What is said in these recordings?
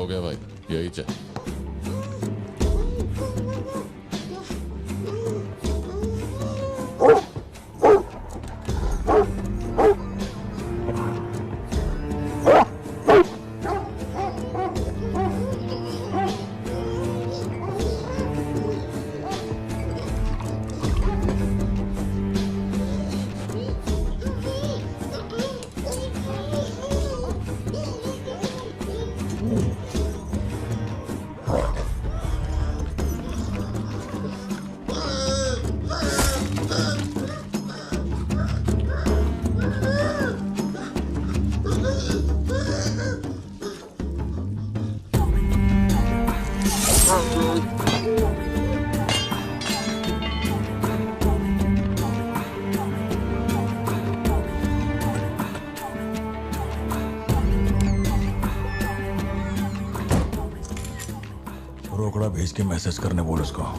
हो गया भाई, यही चाहिए। रोकड़ा भेज के मैसेज करने बोल उसको। अब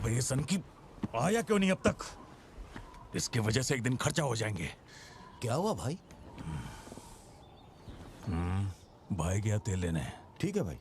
ये सन की आया क्यों नहीं अब तक? इसकी वजह से एक दिन खर्चा हो जाएंगे। क्या हुआ भाई? भाई गया तेल लेने। ठीक है भाई।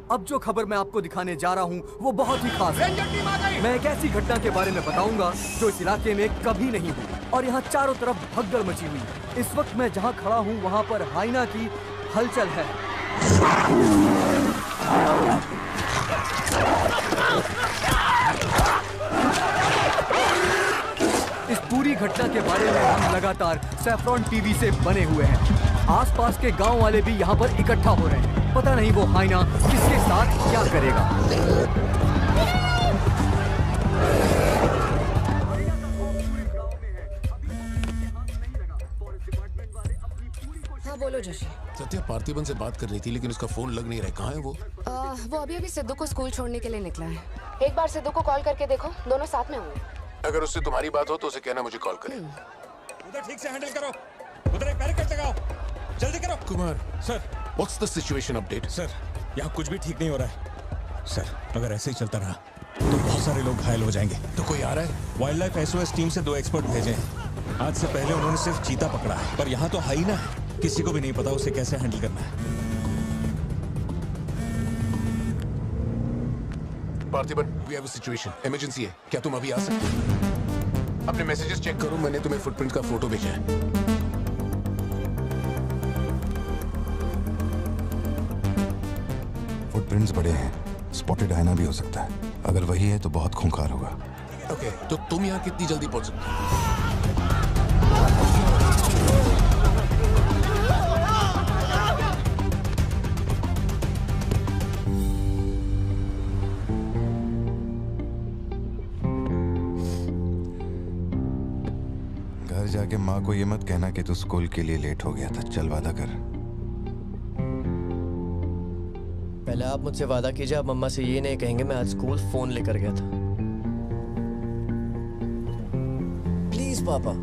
अब जो खबर मैं आपको दिखाने जा रहा हूँ वो बहुत ही खास है। मैं एक ऐसी घटना के बारे में बताऊंगा जो इस इलाके में कभी नहीं हुई और यहाँ चारों तरफ भगदड़ मची हुई है। इस वक्त मैं जहाँ खड़ा हूँ वहाँ पर हाइना की हलचल है। इस पूरी घटना के बारे में हम लगातार सैफ्रॉन टीवी से बने हुए हैं। आसपास के गांव वाले भी यहाँ पर इकट्ठा हो रहे हैं। पता नहीं वो हाइना किसके साथ क्या करेगा। हाँ बोलो जोशी। सत्या पार्थिबन से बात कर रही थी लेकिन उसका फोन लग नहीं रहा है। कहाँ है वो? वो अभी सिद्धू को स्कूल छोड़ने के लिए निकला है। एक बार सिद्धू को कॉल करके देखो, दोनों साथ में होंगे। अगर उससे तुम्हारी बात हो तो उसे कहना मुझे कॉल करे। उधर ठीक से हैंडल करो, उधर एक बैरिकेड लगाओ, जल्दी करो। Kumar sir, what's the situation update? Sir यहाँ कुछ भी ठीक नहीं हो रहा है सर। अगर ऐसे ही चलता रहा तो बहुत सारे लोग घायल हो जाएंगे। तो कोई आ रहा है? वाइल्ड लाइफ एसओएस टीम से 2 एक्सपर्ट भेजे हैं। आज से पहले उन्होंने सिर्फ चीता पकड़ा है, पर यहाँ तो हाइना है। किसी को भी नहीं पता उसे कैसे हैंडल करना है। Parthiban, we have a situation, emergency है। क्या तुम अभी आ सकते हो? अपने मैसेजेस चेक करो, मैंने तुम्हें फुटप्रिंट का फोटो भेजा है। फुटप्रिंट्स बड़े हैं, स्पॉटेड हाइना भी हो सकता है। अगर वही है तो बहुत खूंखार होगा। ओके, तो तुम यहाँ कितनी जल्दी पहुंच सकते हो? घर जाके माँ को ये मत कहना कि तू स्कूल के लिए लेट हो गया था। चल वादा कर। पहले आप मुझसे वादा कीजिए, आप मम्मा से ये नहीं कहेंगे मैं आज स्कूल फोन लेकर गया था। प्लीज पापा।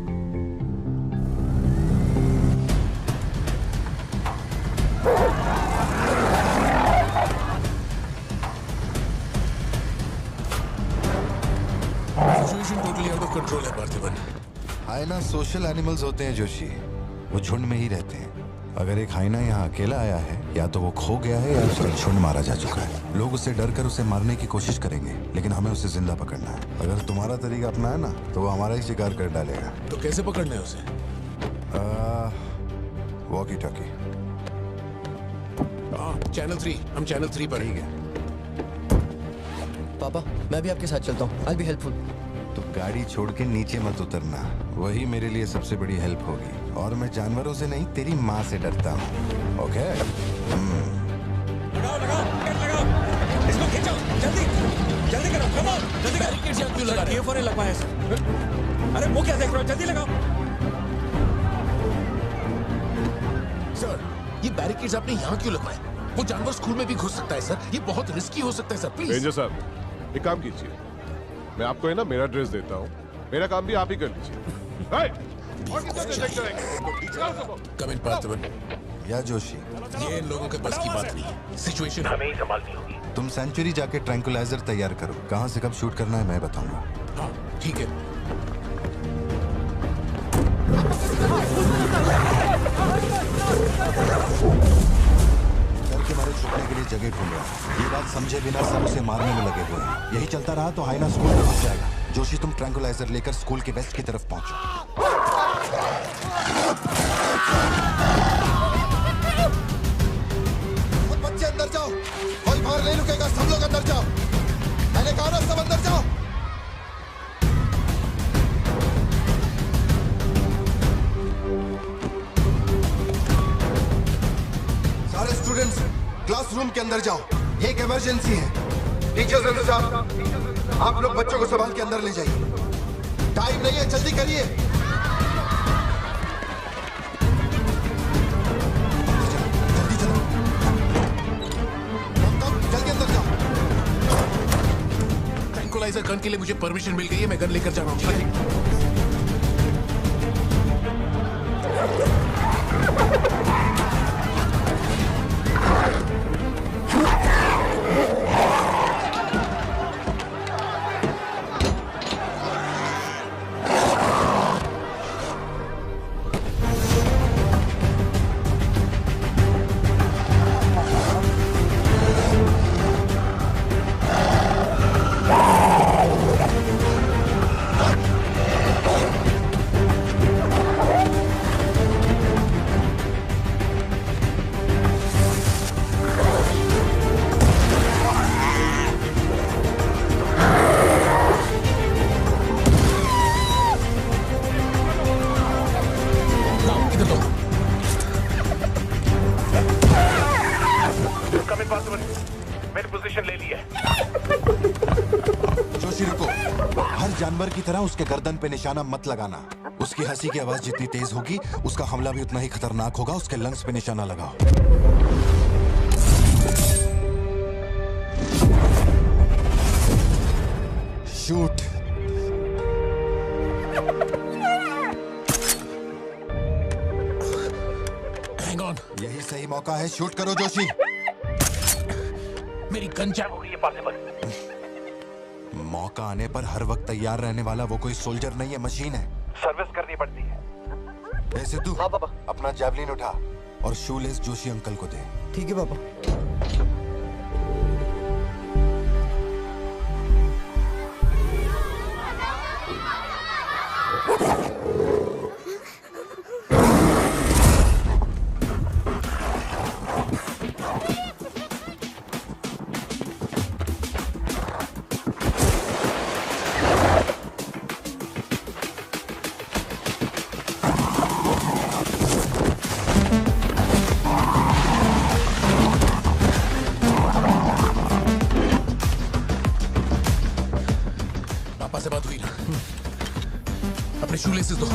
Situation totally out of control है पार्थिबन। हाइना सोशल एनिमल्स होते हैं जोशी, वो झुंड में ही रहते हैं। अगर एक हाइना यहाँ अकेला आया है, या तो वो खो गया है या उसका झुंड मारा जा चुका है। लोग उससे डर कर उसे मारने की कोशिश करेंगे, लेकिन हमें उसे जिंदा पकड़ना है। अगर तुम्हारा तरीका अपनाया ना तो वो हमारा ही शिकार कर डालेगा। तो कैसे पकड़ना है उसे? Walkie talkie. चैनल 3, हम चैनल 3 पर। ठीक है। पापा मैं भी आपके साथ चलता हूँ। I'll be helpful। तो गाड़ी छोड़ के नीचे मत उतरना, वही मेरे लिए सबसे बड़ी हेल्प होगी। और मैं जानवरों से नहीं, तेरी माँ से डरता हूँ। ओके? लगाओ लगाओ लगाओ, इसको खींचो, जल्दी जल्दी करो, कम ऑन, जल्दी करो। बैरिकेड्स यहाँ क्यों लगा रहे हो? ये लगवाया सर। अरे वो क्या देख रहे हो, जल्दी लगाओ। सर, ये बैरिकेड्स आपने यहाँ क्यों लगवाए? वो जानवर स्कूल में भी घुस सकता है सर, ये बहुत रिस्की हो सकता है सर, प्लीज। रेंजर साहब, एक काम कीजिए, मैं आपको है ना मेरा ड्रेस देता हूँ, मेरा काम भी आप ही कर लीजिए। कम इन पार्थिवन। या जोशी, ये इन लोगों के बस की बात नहीं है, सिचुएशन हमें ही संभालनी होगी। तुम सेंचुरी जाके ट्रैंकुलाइजर तैयार करो। कहाँ से कब शूट करना है मैं बताऊंगा। हाँ ठीक है। डर के मारे छुपने के लिए जगह ढूंढ रहा हूँ। ये बात समझे बिना सब उसे मारने में लगे हुए हैं। यही चलता रहा तो हाइना स्कूल में घुस जाएगा। जोशी, तुम ट्रैंकुलाइजर लेकर स्कूल के वेस्ट की तरफ पहुंचो। बच्चे अंदर जाओ, कोई बाहर नहीं रुकेगा, सब लोग अंदर जाओ। मैंने कहा ना, सब अंदर जाओ। सारे स्टूडेंट्स क्लासरूम के अंदर जाओ, ये एक इमरजेंसी है। टीचर्स अंदर जाओ, आप लोग बच्चों को संभाल के अंदर ले जाइए। टाइम नहीं है, जल्दी करिए। जल्दी चलो, जल्दी अंदर जाओ। ट्रैंकुलाइजर गन के लिए मुझे परमिशन मिल गई है, मैं गन लेकर जा रहा हूँ, ठीक है? जानवर की तरह उसके गर्दन पे निशाना मत लगाना। उसकी हंसी की आवाज जितनी तेज होगी, उसका हमला भी उतना ही खतरनाक होगा। उसके लंग्स पे निशाना लगाओ। शूट। हैंग ऑन, यही सही मौका है, शूट करो जोशी। मेरी गन जैम हो गई है पार्थिवन। मौका आने पर हर वक्त तैयार रहने वाला वो कोई सोल्जर नहीं है, मशीन है। सर्विस करनी पड़ती है। ऐसे तू हाँ पापा। अपना जैवलिन उठा और शूलेस जोशी अंकल को दे। ठीक है पापा। से बात हुई ना? अपने शूलेसेस दो।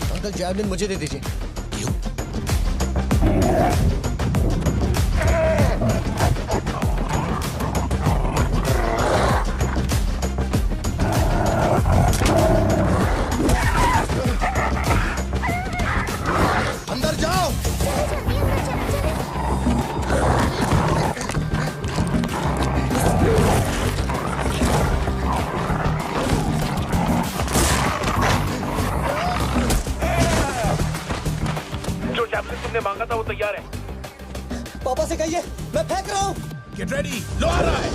अंकल जैवलिन मुझे दे दीजिए। क्यों? तुमने मांगा था वो तैयार है। पापा से कहिए मैं फेंक रहा हूँ। गेट रेडी, लो आ रहा है।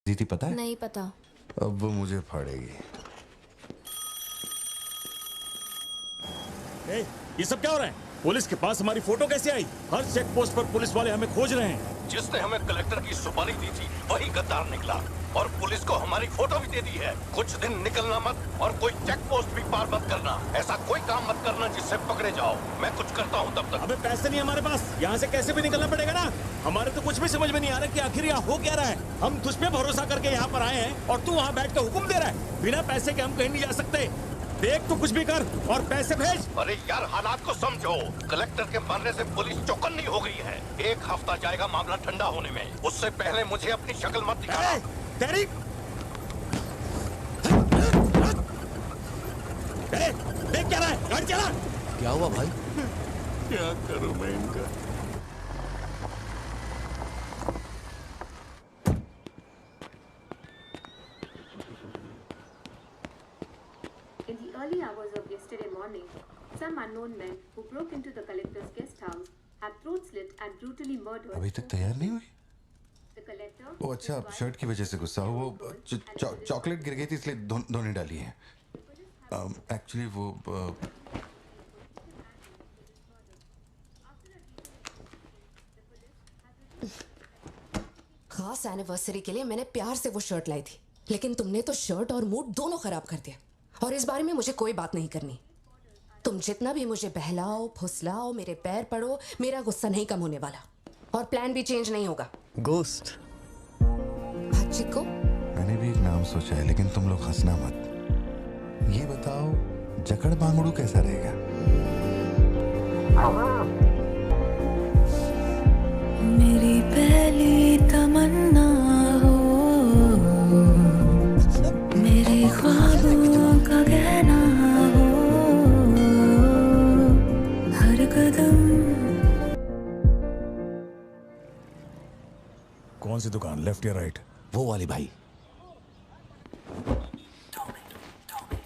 जीती पता है? नहीं पता। अब वो मुझे फाड़ेगी। ए, ये सब क्या हो रहा है? पुलिस के पास हमारी फोटो कैसे आई? हर चेक पोस्ट पर पुलिस वाले हमें खोज रहे हैं। जिसने हमें कलेक्टर की सुपारी दी थी वही गद्दार निकला और पुलिस को हमारी फोटो भी दे दी है। कुछ दिन निकलना मत और कोई चेक पोस्ट भी पार मत करना। ऐसा कोई काम मत करना जिससे पकड़े जाओ। मैं कुछ करता हूँ तब तक। अबे पैसे नहीं हमारे पास, यहाँ से कैसे भी निकलना पड़ेगा ना। हमारे तो कुछ भी समझ में नहीं आ रहा कि आखिर यहाँ हो क्या रहा है। हम तुझ पे भरोसा करके यहाँ पर आए हैं और तू वहाँ बैठ कर हुक्म दे रहा है। बिना पैसे के हम कहीं नहीं जा सकते। देख तो कुछ भी कर और पैसे भेज। अरे यार हालात को समझो। कलेक्टर के मरने से पुलिस चौकन्नी हो गई है। 1 हफ्ता जाएगा मामला ठंडा होने में। उससे पहले मुझे अपनी शक्ल मत दिखाना। तेरी देख क्या रहा है? गाड़ी चला। क्या हुआ भाई? क्या करूं मैं इनका? In the early hours of yesterday morning, some unknown men who broke into the collector's guest house have throat slit and brutally murdered. अभी तक तैयार नहीं हुई? The collector. वो अच्छा शर्ट की वजह से गुस्सा हो। वो चॉकलेट गिर गई थी इसलिए धोने डाली है। एक्चुअली वो खास एनिवर्सरी के लिए मैंने प्यार से वो शर्ट लाई थी, लेकिन तुमने तो शर्ट और मूड दोनों खराब कर दिया। और इस बारे में मुझे कोई बात नहीं करनी। तुम जितना भी मुझे बहलाओ फुसलाओ, मेरे पैर पड़ो, मेरा गुस्सा नहीं कम होने वाला और प्लान भी चेंज नहीं होगा। गोस्ट। चिक्को, मैंने भी एक नाम सोचा है, लेकिन तुम लोग हंसना मत। ये बताओ जकड़ बांगड़ू कैसा रहेगा? मेरी कौन सी दुकान, लेफ्ट या राइट? वो वाली भाई।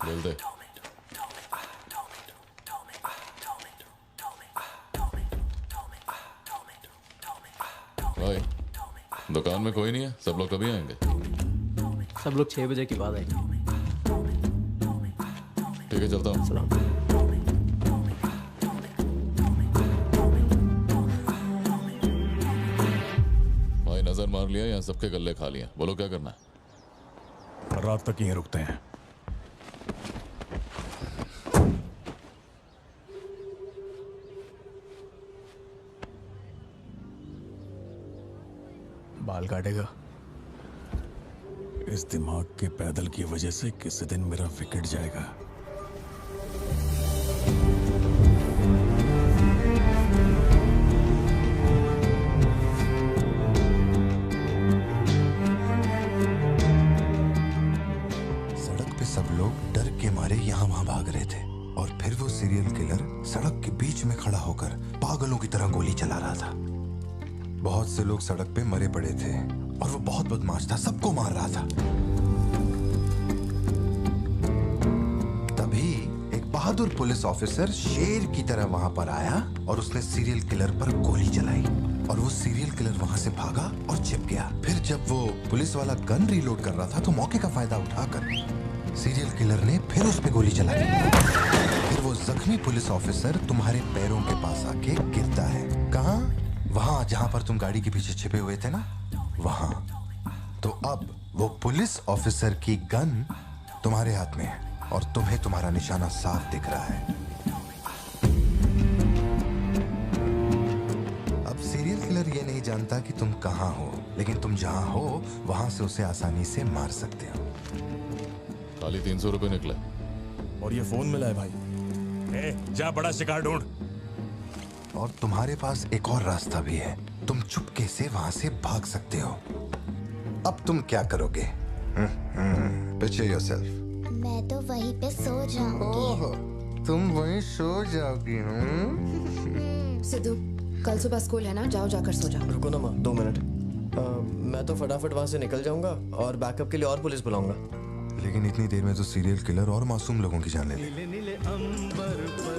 बोल दे। भाई दुकान में कोई नहीं है, सब लोग कभी आएंगे? सब लोग 6 बजे के बाद आएंगे। ठीक है, चलता हूँ। सलाम। भाई नजर मार लिया, यहाँ सबके गल्ले खा लिया, बोलो क्या करना है? रात तक यहीं रुकते हैं। बाल काटेगा? इस दिमाग के पैदल की वजह से किसी दिन मेरा विकेट जाएगा। सड़क पे सब लोग डर के मारे यहाँ वहाँ भाग रहे थे और फिर वो सीरियल किलर सड़क के बीच में खड़ा होकर पागलों की तरह गोली चला रहा था। बहुत से लोग सड़क पे मरे पड़े थे और वो बहुत बदमाश था, सबको मार रहा था। तभी एक बहादुर पुलिस ऑफिसर शेर की तरह वहां पर आया और उसने सीरियल किलर पर गोली चलाई और वो सीरियल किलर वहां से भागा और छिप गया। फिर जब वो पुलिस वाला गन रीलोड कर रहा था तो मौके का फायदा उठाकर सीरियल किलर ने फिर उस पे गोली चला दी। फिर वो जख्मी पुलिस ऑफिसर तुम्हारे पैरों के पास आके गिरता है। कहाँ? वहां जहां पर तुम गाड़ी के पीछे छिपे हुए थे ना, वहां। तो अब वो पुलिस ऑफिसर की गन तुम्हारे हाथ में है और तुम्हें तुम्हारा निशाना साफ दिख रहा है। अब सीरियल किलर ये नहीं जानता कि तुम कहां हो, लेकिन तुम जहां हो वहां से उसे आसानी से मार सकते हो। खाली 300 रुपए निकले और ये फोन मिला है भाई। जा बड़ा शिकार ढूंढ। और तुम्हारे पास एक और रास्ता भी है, तुम चुपके से वहां से भाग सकते हो। अब तुम क्या करोगे? Picture yourself। मैं तो वहीं पे सो जाऊंगी। तुम वहीं सो जाओगी? सिद्धू, कल सुबह स्कूल है ना, जाओ जाकर सो जाओ। रुको ना माँ, 2 मिनट। मैं तो फटाफट वहां से निकल जाऊंगा और बैकअप के लिए और पुलिस बुलाऊंगा। लेकिन इतनी देर में तो सीरियल किलर और मासूम लोगों की जान ले ले। नीले नीले अंबर पर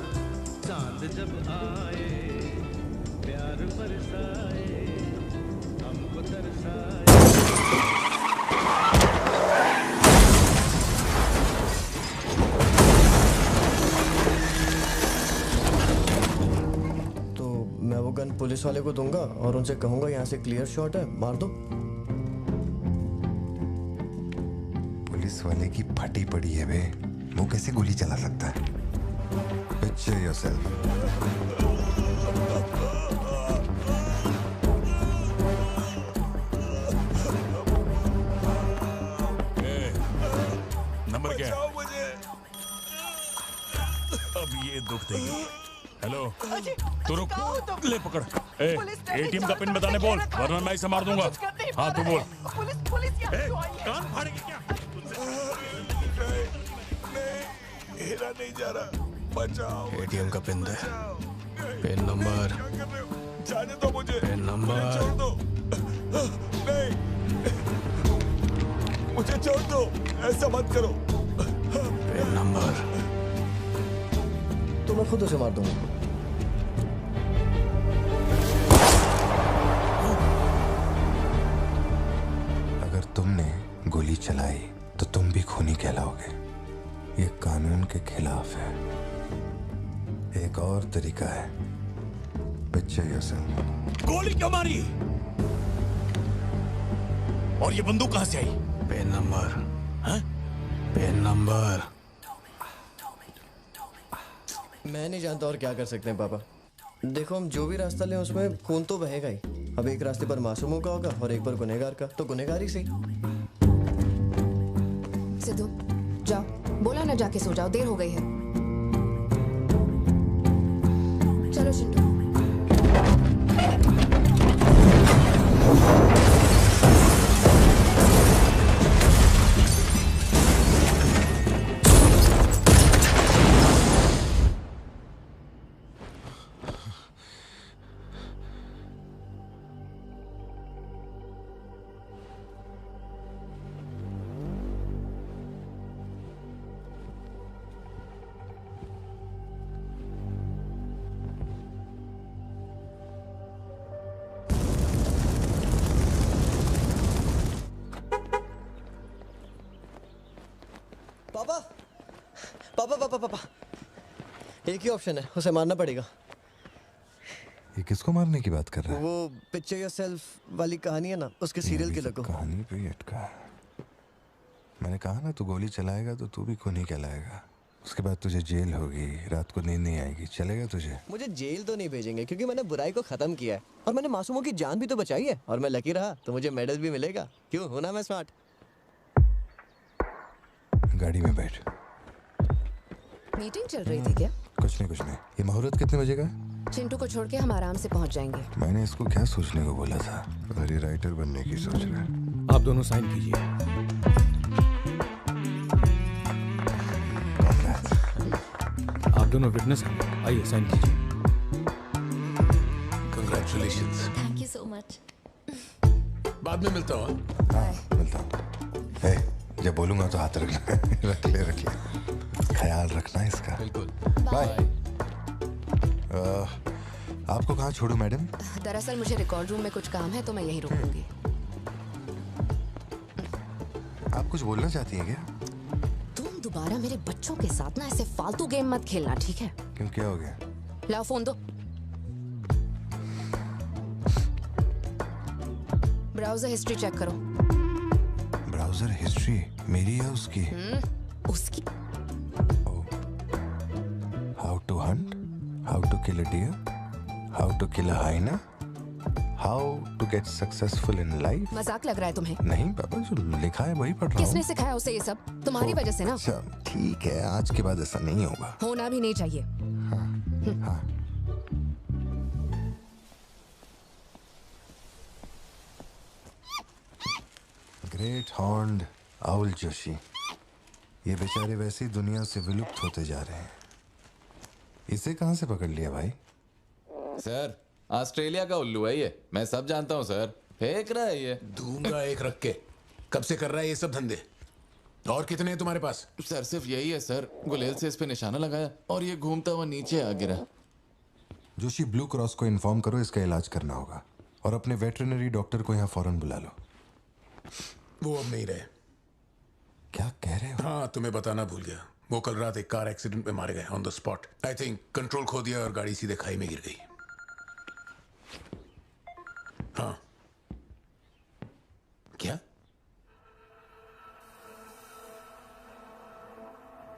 चांद जब आए, प्यार बरसाए, हमको तरसाए। तो मैं वो गन पुलिस वाले को दूंगा और उनसे कहूंगा यहाँ से क्लियर शॉट है, मार दो। पुलिस वाले की फटी पड़ी है बे, वो कैसे गोली चला सकता है? Picture yourself। नंबर क्या है? अब ये दुख देगी। हेलो, तू रुक, ले पकड़। एटीएम का पिन बताने बोल, वरना मैं इसे मार दूंगा। हाँ तू बोल। कान फाड़ेगी क्या? हेरा नहीं जा रहा, बचाओ। एटीएम का पिन दे। Pin number. जाने दो मुझे। Pin number. छोड़ दो। नहीं, मुझे छोड़ दो, ऐसा मत करो। Pin number. तो मैं खुद उसे मार दूंगा। अगर तुमने गोली चलाई तो तुम भी खूनी कहलाओगे। ये कानून के खिलाफ है। एक और तरीका है। Picture yourself। गोली क्यों मारी? और ये बंदूक कहां से आई? Pin number. हाँ? Pin number. मैं नहीं जानता और क्या कर सकते हैं पापा। देखो, हम जो भी रास्ता लें उसमें खून तो बहेगा ही। अब एक रास्ते पर मासूमों का होगा और एक पर गुनहगार का, तो गुनहगार ही सही। सिद्धू, जाओ, बोला ना जाके सो जाओ, देर हो गई है। चलो चिंटू। पापा पापा पापा, एक ही ऑप्शन है, उसे मारना पड़ेगा। ये किसको मारने की बात कर रहा है? वो पिक्चर योरसेल्फ वाली कहानी है ना, उसके सीरियल किलर को। कहानी पे ही अटका है। मैंने कहा ना, तू गोली चलाएगा तो तू भी खूनी कहलाएगा। उसके बाद तुझे जेल होगी, रात को नींद नहीं आएगी। चलेगा तुझे? मुझे जेल तो नहीं भेजेंगे क्योंकि मैंने बुराई को खत्म किया है और मैंने मासूमों की जान भी तो बचाई है, और मैं लकी रहा तो मुझे मेडल भी मिलेगा। क्यों, होना मैं स्मार्ट। गाड़ी में बैठ। मीटिंग चल रही थी क्या? कुछ नहीं। ये मुहूर्त कितने बजे का? चिंटू को छोड़ के हम आराम से पहुंच जाएंगे। मैंने इसको क्या सोचने को बोला था? अरे राइटर बनने की सोच रहा है। आप दोनों साइन कीजिए। आप दोनों विटनेस हैं, आइए साइन कीजिए। Congratulations. Thank you so much. बाद में मिलता हूँ। हाँ, मिलता हूँ। जब बोलूंगा तो हाथ रखना। रख ले। ख्याल रखना इसका। बिल्कुल। बाय। आपको कहाँ छोड़ूं मैडम? दरअसल मुझे रिकॉर्ड रूम में कुछ काम है तो मैं यहीं रुकूंगी। आप कुछ बोलना चाहती हैं क्या? तुम दोबारा मेरे बच्चों के साथ ना ऐसे फालतू गेम मत खेलना, ठीक है? क्यों, क्या हो गया? लाओ फोन दो। ब्राउजर हिस्ट्री चेक करो। ब्राउजर हिस्ट्री मेरी या उसकी? उसकी। How to hunt, how to kill a deer, how to kill a hyena, how to get successful in life. मजाक लग रहा है तुम्हें? नहीं पापा, जो लिखा है वही पढ़ रहा हूँ। किसने सिखाया उसे ये सब? तुम्हारी वजह से ना। अच्छा ठीक है, आज के बाद ऐसा नहीं होगा। होना भी नहीं चाहिए। हाँ। ग्रेट हॉर्न्ड आउल जोशी, ये बेचारे वैसे ही दुनिया से विलुप्त होते जा रहे हैं। इसे कहाँ से पकड़ लिया भाई? सर, ऑस्ट्रेलिया का उल्लू है ये, मैं सब जानता हूँ सर। फेंक रहा है ये। दूंगा एक रख के। कब से कर रहा है ये सब धंधे? और कितने हैं तुम्हारे पास? सर सिर्फ यही है सर, गुलेल से इस पे निशाना लगाया और ये घूमता हुआ नीचे आ गिरा। जोशी, ब्लू क्रॉस को इन्फॉर्म करो, इसका इलाज करना होगा। और अपने वेटरनरी डॉक्टर को यहाँ फौरन बुला लो। वो अब नहीं रहे। क्या कह रहे हो? हाँ, तुम्हें बताना भूल गया। वो कल रात एक कार एक्सीडेंट में मारे गए on the spot. I think control खो दिया और गाड़ी सीधे खाई में गिर गई। हाँ। क्या?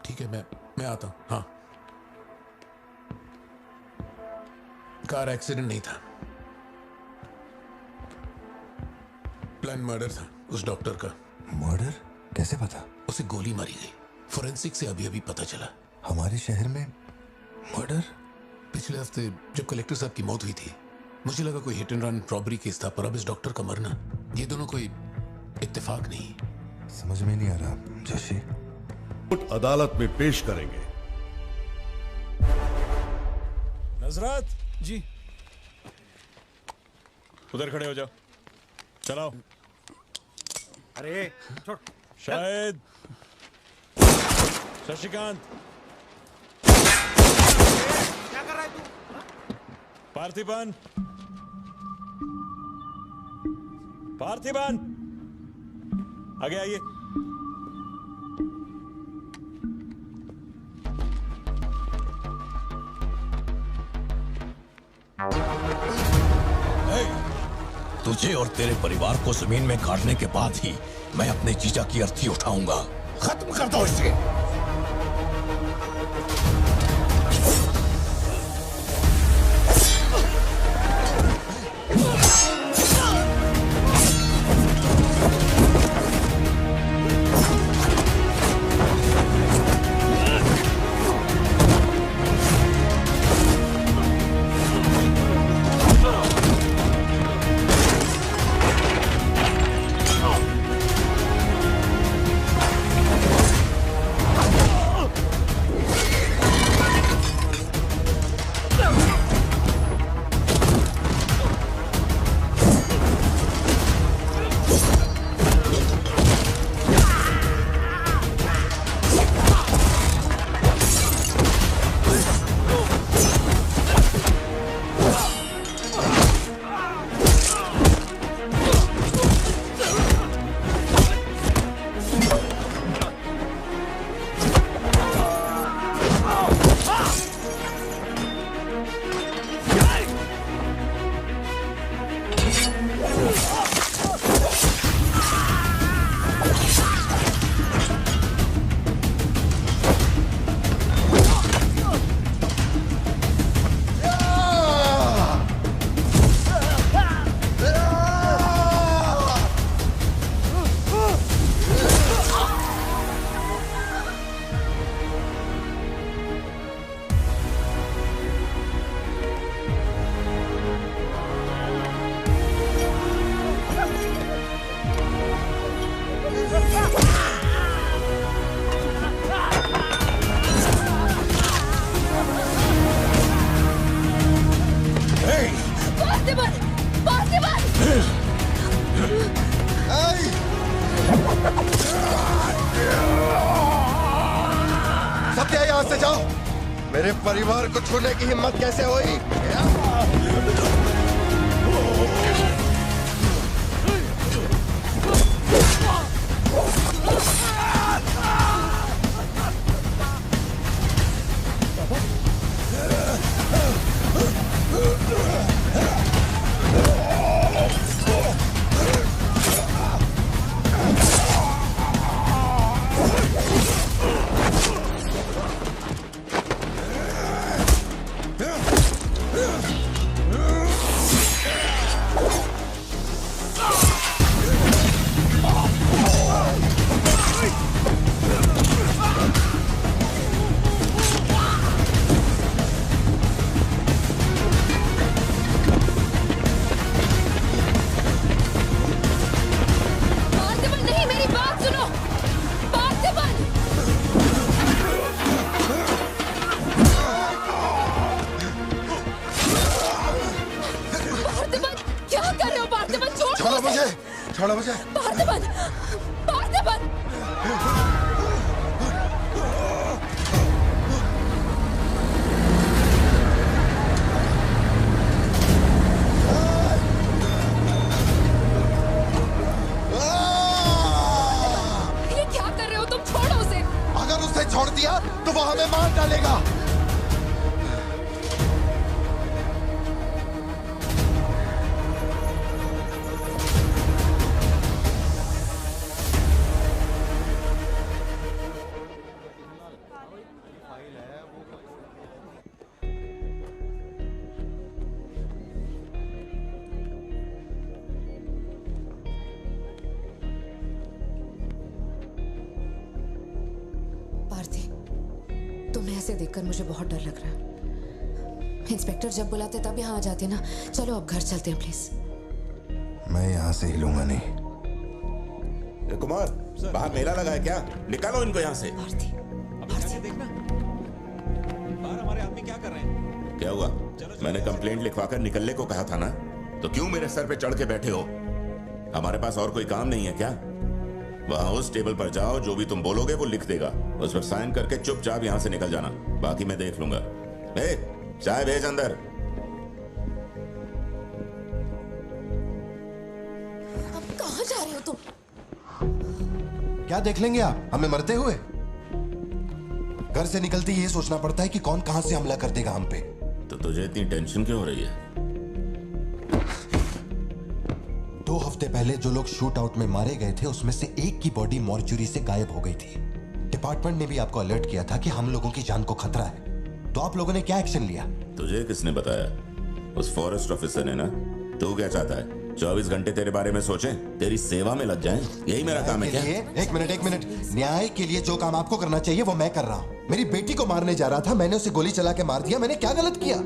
ठीक है, मैं आता हूं। हाँ, कार एक्सीडेंट नहीं था, प्लान मर्डर था उस डॉक्टर का। मर्डर? कैसे पता? उसे गोली मारी गई। फोरेंसिक से अभी पता चला। हमारे शहर में मर्डर? पिछले हफ्ते जब कलेक्टर साहब की मौत हुई थी, मुझे लगा कोई hit and run robbery case था, पर अब इस डॉक्टर का मरना, ये दोनों कोई इत्तेफाक नहीं। समझ में नहीं आ रहा जोशी। अदालत में पेश करेंगे। नजरत जी, उधर खड़े हो जाओ। चलाओ। अरे छोड़। शायद शशिकांत, क्या कर रहा है तू? पार्थिबन, पार्थिबन, आगे आइए। तुझे और तेरे परिवार को जमीन में गाड़ने के बाद ही मैं अपने जीजा की अर्थी उठाऊंगा। खत्म कर दो इसे। मेरे परिवार को छूने की हिम्मत कैसे हुई? छोड़ो मुझे। पार्थिबन, पार्थिबन। ये क्या कर रहे हो तुम? छोड़ो उसे। अगर उसे छोड़ दिया तो वो हमें मार डालेगा। तुम्हें ऐसे देखकर मुझे बहुत डर लग रहा है। इंस्पेक्टर जब बुलाते तब यहाँ आ जाते ना। चलो अब घर चलते हैं प्लीज। मैं यहाँ से हिलूंगा नहीं। कुमार, बाहर मेला लगा है क्या? निकालो इनको यहाँ से। देखना बाहर हमारे आदमी क्या कर रहे हैं। क्या हुआ? मैंने कंप्लेंट लिखवाकर निकलने को कहा था ना, तो क्यों मेरे सर पे चढ़ के बैठे हो? हमारे पास और कोई काम नहीं है क्या? वहां उस टेबल पर जाओ, जो भी तुम बोलोगे वो लिख देगा। उस पर साइन करके चुपचाप यहाँ से निकल जाना, बाकी मैं देख लूंगा। चाय भेज अंदर। अब कहाँ जा रहे हो तुम? क्या देख लेंगे आप हमें मरते हुए? घर से निकलते ही ये सोचना पड़ता है कि कौन कहां से हमला कर देगा हम पे। तो तुझे इतनी टेंशन क्यों हो रही है? 2 हफ्ते पहले जो लोग शूट आउट में मारे गए थे, उसमें से एक की बॉडी मॉर्चुरी से गायब हो गई थी। डिपार्टमेंट ने भी आपको अलर्ट किया था कि हम लोगों की जान को खतरा है। तो आप लोगों ने क्या एक्शन लिया? तुझे किसने बताया? उस फॉरेस्ट ऑफिसर ने ना। तू क्या चाहता है? 24 घंटे तेरे बारे में सोचें, तेरी सेवा में लग जाएं? यही मेरा काम है क्या? एक मिनट। न्याय के लिए जो काम आपको करना चाहिए वो मैं कर रहा हूँ। मेरी बेटी को मारने जा रहा था, मैंने उसे गोली चला के मार दिया। मैंने क्या गलत किया?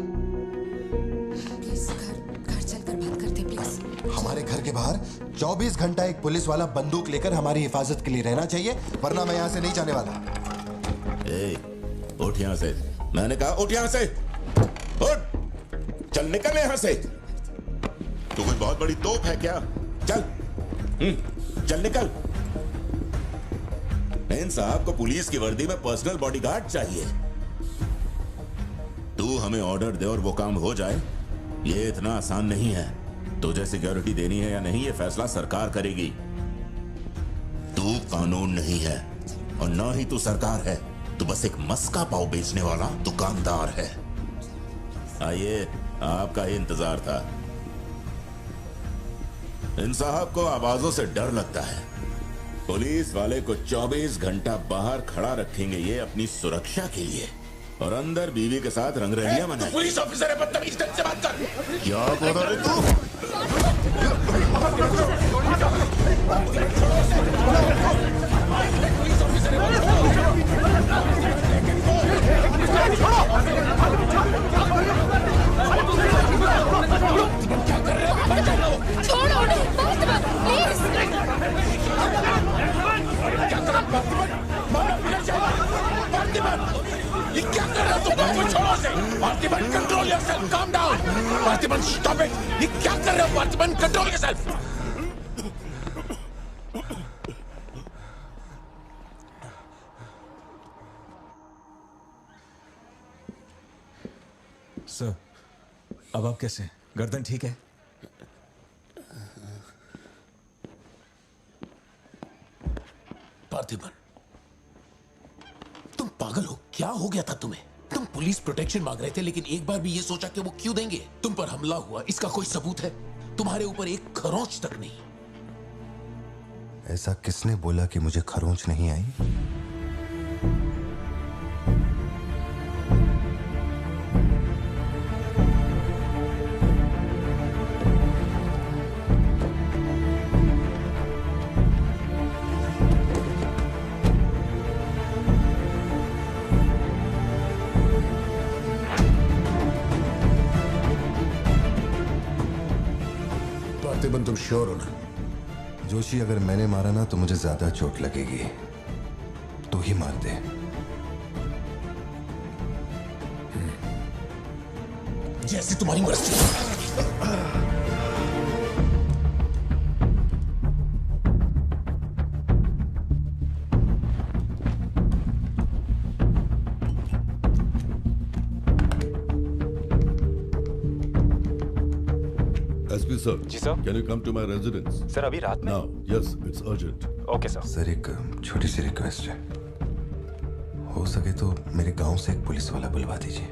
प्लीज घर चलकर बात करते प्लीज। हमारे घर के बाहर 24 घंटा एक पुलिस वाला बंदूक लेकर हमारी हिफाजत के लिए रहना चाहिए, वरना मैं यहाँ से नहीं जाने वाला। उठ यहाँ से। मैंने कहा उठ यहाँ से। उठ, चल निकल यहाँ से। तू कोई बहुत बड़ी तोप है क्या? चल चल निकल। इन साहब को पुलिस की वर्दी में पर्सनल बॉडीगार्ड चाहिए। तू हमें ऑर्डर दे और वो काम हो जाए, ये इतना आसान नहीं है। तुझे सिक्योरिटी देनी है या नहीं, ये फैसला सरकार करेगी। तू कानून नहीं है और ना ही तू सरकार है। तू बस एक मस्का पाव बेचने वाला दुकानदार है। आइए, आपका ही इंतजार था। इन साहब को आवाजों से डर लगता है। पुलिस वाले को 24 घंटा बाहर खड़ा रखेंगे ये अपनी सुरक्षा के लिए, और अंदर बीवी के साथ रंगरलियां मनाएंगे। पुलिस ऑफिसर है, बदतमीज ढंग से बात कर। क्या बोल रहे तू? छोड़ो उन्हें, पार्थिबन, प्लीज। ये क्या कर रहे हो तुम? बाबू छोड़ो उसे। Parthiban, control yourself, calm down. Parthiban, stop it. ये क्या कर रहे हो पार्थिबन? Control yourself. अब आप कैसे? गर्दन ठीक है? पार्थिबन, तुम पागल हो? क्या हो गया था तुम्हें? तुम पुलिस प्रोटेक्शन मांग रहे थे, लेकिन एक बार भी ये सोचा कि वो क्यों देंगे? तुम पर हमला हुआ, इसका कोई सबूत है? तुम्हारे ऊपर एक खरोंच तक नहीं। ऐसा किसने बोला कि मुझे खरोंच नहीं आई? पार्थिबन, तुम श्योर हो ना? जोशी, अगर मैंने मारा ना तो मुझे ज्यादा चोट लगेगी। तू ही मार दे। जैसे तुम्हारी मर्जी। SP sir. जी sir. Can you come to my residence? Sir अभी रात में? Now, yes, it's urgent. Okay sir. Sir, एक छोटी सी रिक्वेस्ट है। हो सके तो मेरे गांव से एक पुलिस वाला बुलवा दीजिए।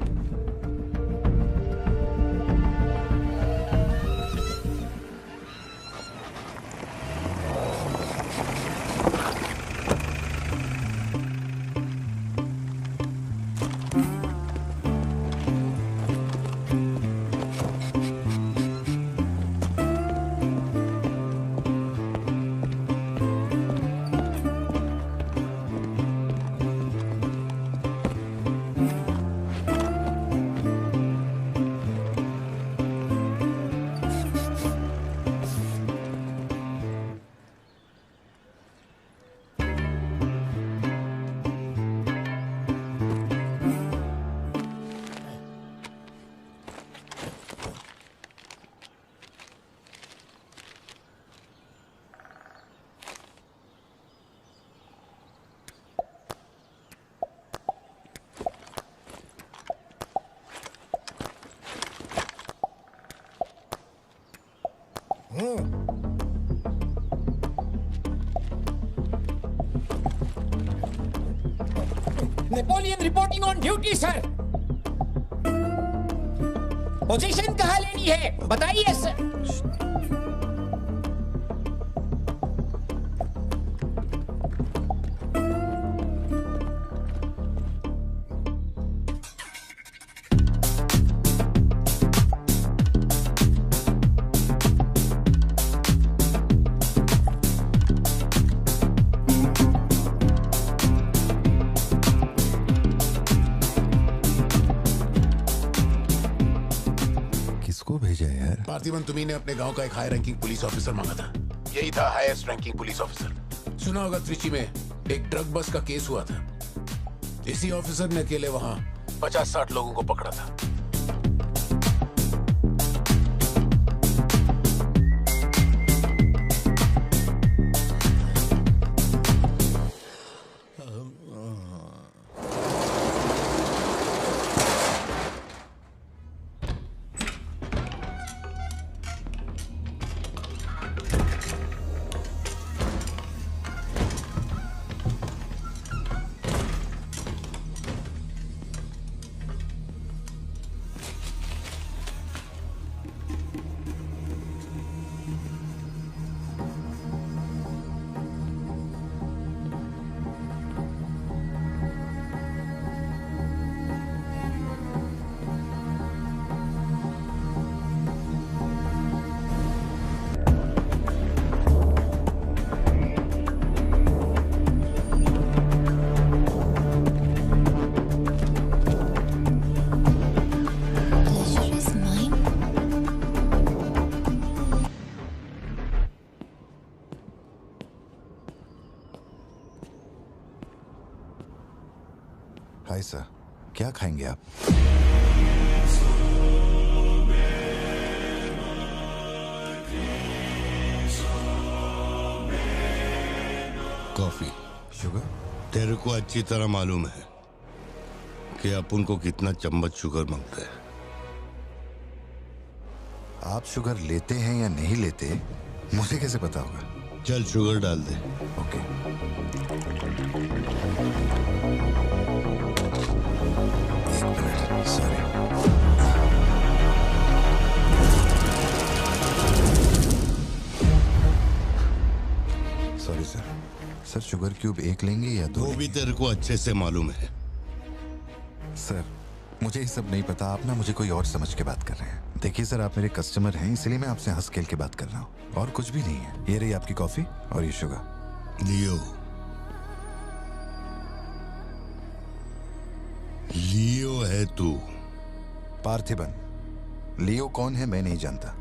Napoleon reporting on duty sir. Position कहाँ लेनी है बताइए सर। पार्थिबन, तुम्ही ने अपने गांव का एक हाई रैंकिंग पुलिस ऑफिसर मांगा था। यही था हाईएस्ट रैंकिंग पुलिस ऑफिसर। सुना होगा त्रिची में एक ड्रग बस का केस हुआ था। इसी ऑफिसर ने अकेले वहां 50-60 लोगों को पकड़ा था। हाय सर, क्या खाएंगे आप? कॉफी। शुगर? तेरे को अच्छी तरह मालूम है कि अपन को कितना चम्मच शुगर मांगता है। आप शुगर लेते हैं या नहीं लेते मुझे कैसे पता होगा? चल शुगर डाल दे। ओके। एक minute, sorry. Sorry sir. Sir sugar cube एक लेंगे या दो? वो भी तेरे को अच्छे से मालूम है। सर मुझे ये सब नहीं पता, आप ना मुझे कोई और समझ के बात कर रहे हैं। देखिए सर, आप मेरे कस्टमर हैं, इसलिए मैं आपसे हंस खेल के बात कर रहा हूँ, और कुछ भी नहीं है। ये रही आपकी कॉफी और ये शुगर। लियो, लियो है तू? पार्थिबन। लियो कौन है मैं नहीं जानता।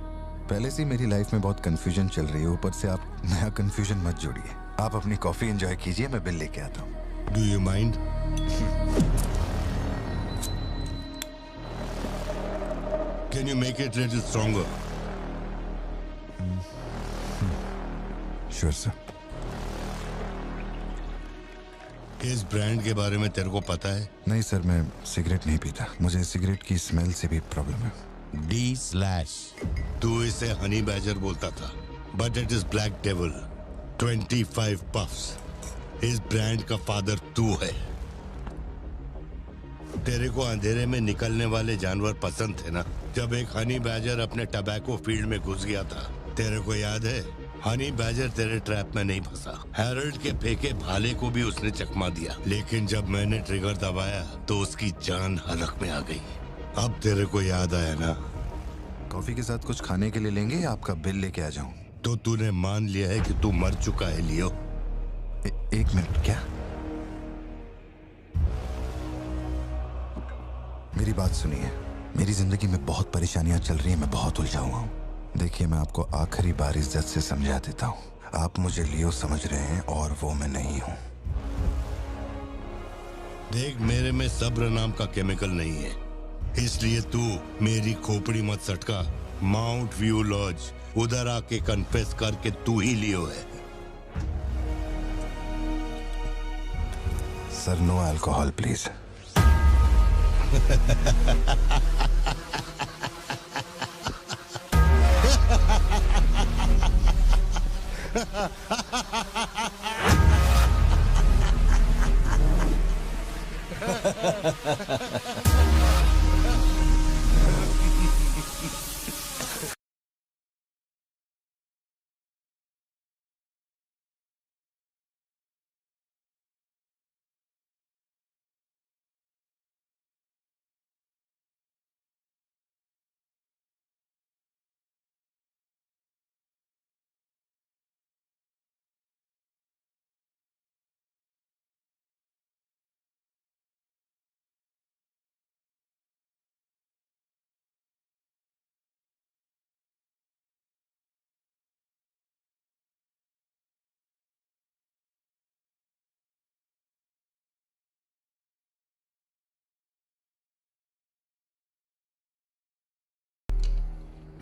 पहले से मेरी लाइफ में बहुत कंफ्यूजन चल रही है, ऊपर से आप नया कंफ्यूजन मत जोड़िए। आप अपनी कॉफी एंजॉय कीजिए, मैं बिल लेके आता हूँ। Do you mind? Can you make it little stronger? Sure, sir. इस ब्रांड के बारे में तेरे को पता है? नहीं सर, मैं सिगरेट नहीं पीता। मुझे सिगरेट की स्मेल से भी प्रॉब्लम है। D/। तू इसे हनी बैजर बोलता था, but it is black devil. 25 puffs. इस ब्रांड का फादर तू है। तेरे को अंधेरे में निकलने वाले जानवर पसंद थे ना? जब एक हनी बैजर अपने टबैको फील्ड में घुस गया था, तेरे को याद है? हनी बैजर तेरे ट्रैप में नहीं फंसा। हैरोल्ड के फेंके भाले को भी उसने चकमा दिया, लेकिन जब मैंने ट्रिगर दबाया तो उसकी जान हलक में आ गई। अब तेरे को याद आया ना? कॉफी के साथ कुछ खाने के लिए लेंगे या आपका बिल लेके आ जाऊं? तो तूने मान लिया है कि तू मर चुका है लियो? एक मिनट, क्या? मेरी बात सुनिए। मेरी जिंदगी में बहुत परेशानियां चल रही हैं, मैं बहुत उलझा हुआ हूँ। देखिए, मैं आपको आखिरी बार इज्जत से समझा देता हूँ। आप मुझे लियो समझ रहे हैं और वो मैं नहीं हूँ। देख, मेरे में सब्र नाम का केमिकल नहीं है, इसलिए तू मेरी खोपड़ी मत सटका। माउंट व्यू लॉज, उधर आके कन्फेस करके तू ही लियो है। Sir, no alcohol please.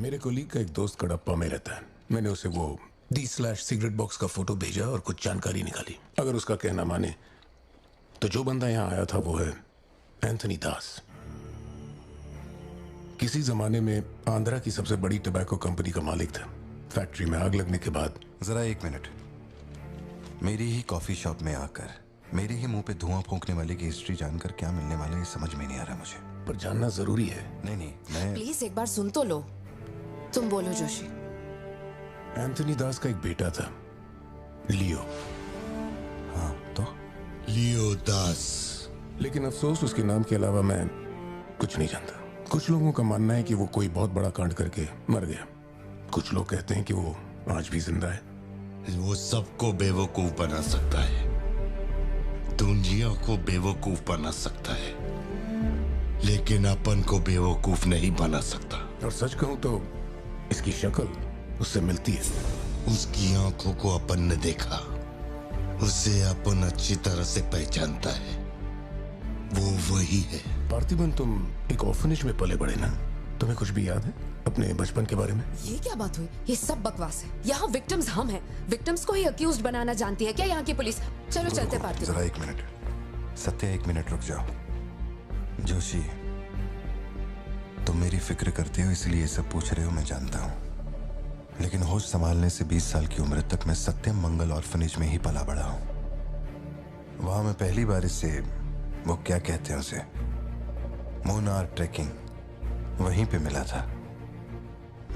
मेरे कोलीग का एक दोस्त कडप्पा में रहता है। मैंने उसे वो D/सिगरेट बॉक्स का फोटो भेजा और कुछ जानकारी निकाली। अगर उसका कहना माने तो जो बंदा यहाँ आया था वो है एंथनी दास। किसी जमाने में आंध्रा की सबसे बड़ी टबैको कंपनी का मालिक था। फैक्ट्री में आग लगने के बाद। जरा एक मिनट। मेरी ही कॉफी शॉप में आकर मेरे ही मुंह पे धुआं फूंकने वाले की हिस्ट्री जानकर क्या मिलने वाला है, ये समझ में नहीं आ रहा मुझे। पर जानना जरूरी है। नहीं, मैं प्लीज एक बार सुन तो लो। तुम बोलो जोशी। एंथनी दास का एक बेटा था, लियो। हाँ, तो लियो दास। लेकिन अफसोस, उसके नाम के अलावा मैं कुछ नहीं जानता। कुछ लोगों का मानना है कि वो कोई बहुत बड़ा कांड करके मर गया। कुछ लोग कहते हैं कि वो आज भी जिंदा है। वो सबको बेवकूफ बना सकता है, दुनिया को बेवकूफ बना सकता है, लेकिन अपन को बेवकूफ नहीं बना सकता। और सच कहूं तो इसकी शक्ल उससे मिलती है। उसकी आंखों को अपन ने देखा, उसे अपन अच्छी तरह से पहचानता है। वो वही है। पार्थिबन, तुम एक ऑर्फनेज में पले बड़े ना? तुम्हें कुछ भी याद है अपने बचपन के बारे में? ये क्या बात हुई? ये सब बकवास है। यहाँ विक्टिम्स हम हैं। विक्टिम्स को ही अक्यूज्ड बनाना जानती है क्या यहाँ की पुलिस? चलो चलते पार्थिबन। जरा एक मिनट। सत्या, एक मिनट रुक जाओ। जोशी, तुम मेरी फिक्र करते हो इसलिए ये सब पूछ रहे हो, मैं जानता हूँ। लेकिन होश संभालने से 20 साल की उम्र तक मैं सत्यम मंगल ऑर्फनेज में ही पला बड़ा हूँ। वहां मैं पहली बार इससे, वो क्या कहते हैं उसे, मोनार ट्रेकिंग, वहीं पे मिला था।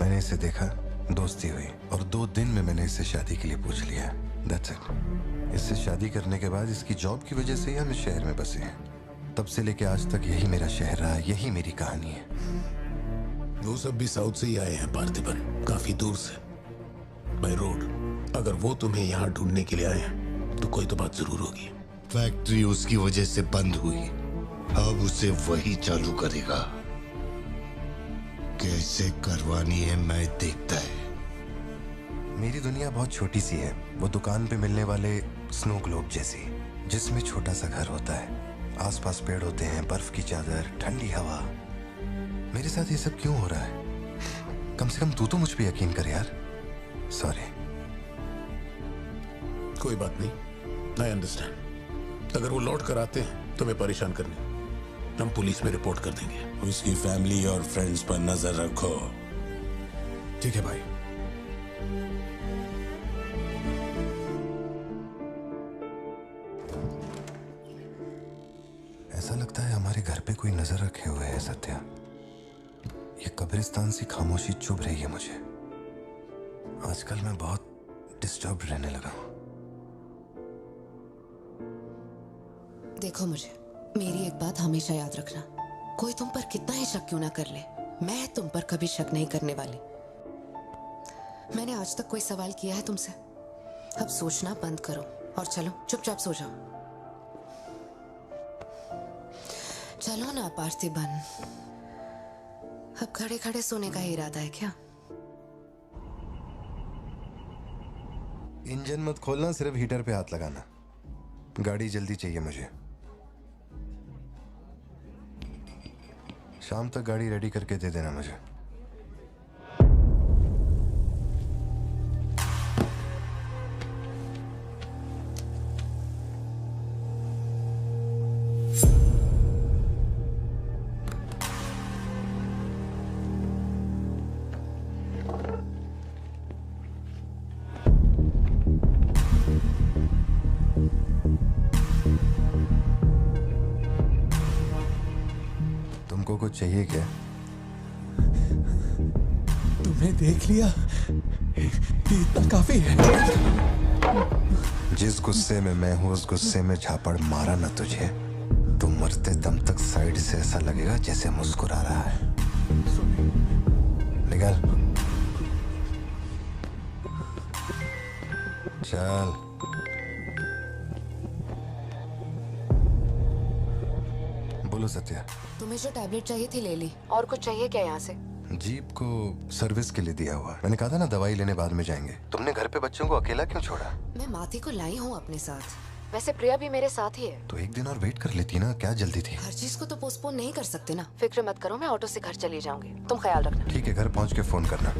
मैंने इसे देखा, दोस्ती हुई और 2 दिन में मैंने इससे शादी के लिए पूछ लिया। That's it। इससे शादी करने के बाद इसकी जॉब की वजह से ही हम इस शहर में बसे हैं। तब से लेके आज तक यही मेरा शहर रहा, यही मेरी कहानी है। वो सब भी साउथ से ही आए हैं पार्थिबन, काफी दूर से, बाय रोड। अगर वो तुम्हें यहाँ ढूंढने के लिए आए हैं तो कोई तो बात जरूर होगी। फैक्ट्री उसकी वजह से बंद हुई, अब उसे वही चालू करेगा। कैसे करवानी है मैं देखता है। मेरी दुनिया बहुत छोटी सी है, वो दुकान पे मिलने वाले स्नो ग्लोब जैसी, जिसमें छोटा सा घर होता है, आसपास पेड़ होते हैं, बर्फ की चादर, ठंडी हवा। मेरे साथ ये सब क्यों हो रहा है? कम से कम तू तो मुझ पे यकीन कर यार। सॉरी। कोई बात नहीं, आई अंडरस्टैंड। अगर वो लौट कर आते हैं तो मैं परेशान करने, हम पुलिस में रिपोर्ट कर देंगे। उसकी फैमिली और फ्रेंड्स पर नजर रखो। ठीक है भाई। ऐसा लगता है हमारे घर पे कोई नजर रखे हुए है सत्या। ये कब्रिस्तान सी खामोशी चुभ रही है मुझे। आजकल मैं बहुत डिस्टर्ब रहने लगा हूं। देखो मुझे, मेरी एक बात हमेशा याद रखना, कोई तुम पर कितना ही शक क्यों ना कर ले, मैं तुम पर कभी शक नहीं करने वाली। मैंने आज तक कोई सवाल किया है तुमसे? अब सोचना बंद करो और चलो चुपचाप सो जाओ। चलो ना पार्थिबन, अब खड़े खड़े सोने का इरादा है क्या? इंजन मत खोलना, सिर्फ हीटर पे हाथ लगाना। गाड़ी जल्दी चाहिए मुझे। शाम तक गाड़ी रेडी करके दे देना मुझे। तुमको कुछ चाहिए क्या? तुम्हें देख लिया, इतना काफी है। जिस गुस्से में मैं हूं उस गुस्से में झापड़ मारा ना तुझे, तो मरते दम तक साइड से ऐसा लगेगा जैसे मुस्कुरा रहा है। निकल चल। बोलो सत्या। तुम्हें जो टैबलेट चाहिए थी ले ली, और कुछ चाहिए क्या यहाँ से? जीप को सर्विस के लिए दिया हुआ। मैंने कहा था ना दवाई लेने बाद में जाएंगे। तुमने घर पे बच्चों को अकेला क्यों छोड़ा? मैं माथी को लाई हूँ अपने साथ, वैसे प्रिया भी मेरे साथ ही है। तो एक दिन और वेट कर लेती ना, क्या जल्दी थी? हर चीज को तो पोस्टपोन नहीं कर सकते ना। फिक्र मत करो, मैं ऑटो से घर चली जाऊंगी, तुम ख्याल रखना। ठीक है, घर पहुँच के फोन करना।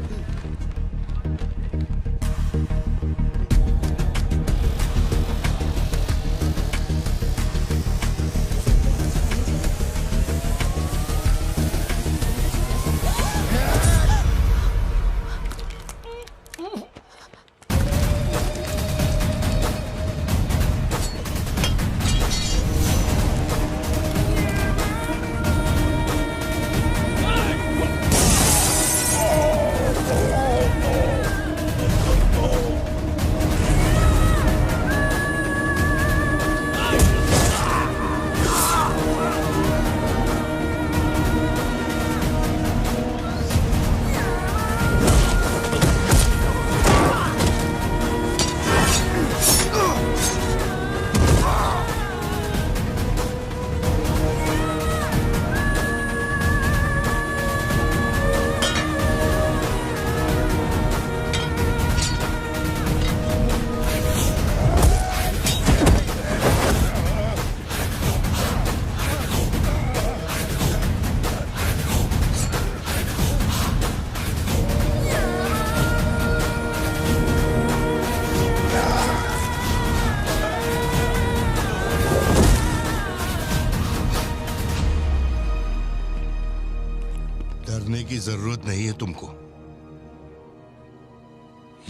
जरूरत नहीं है तुमको।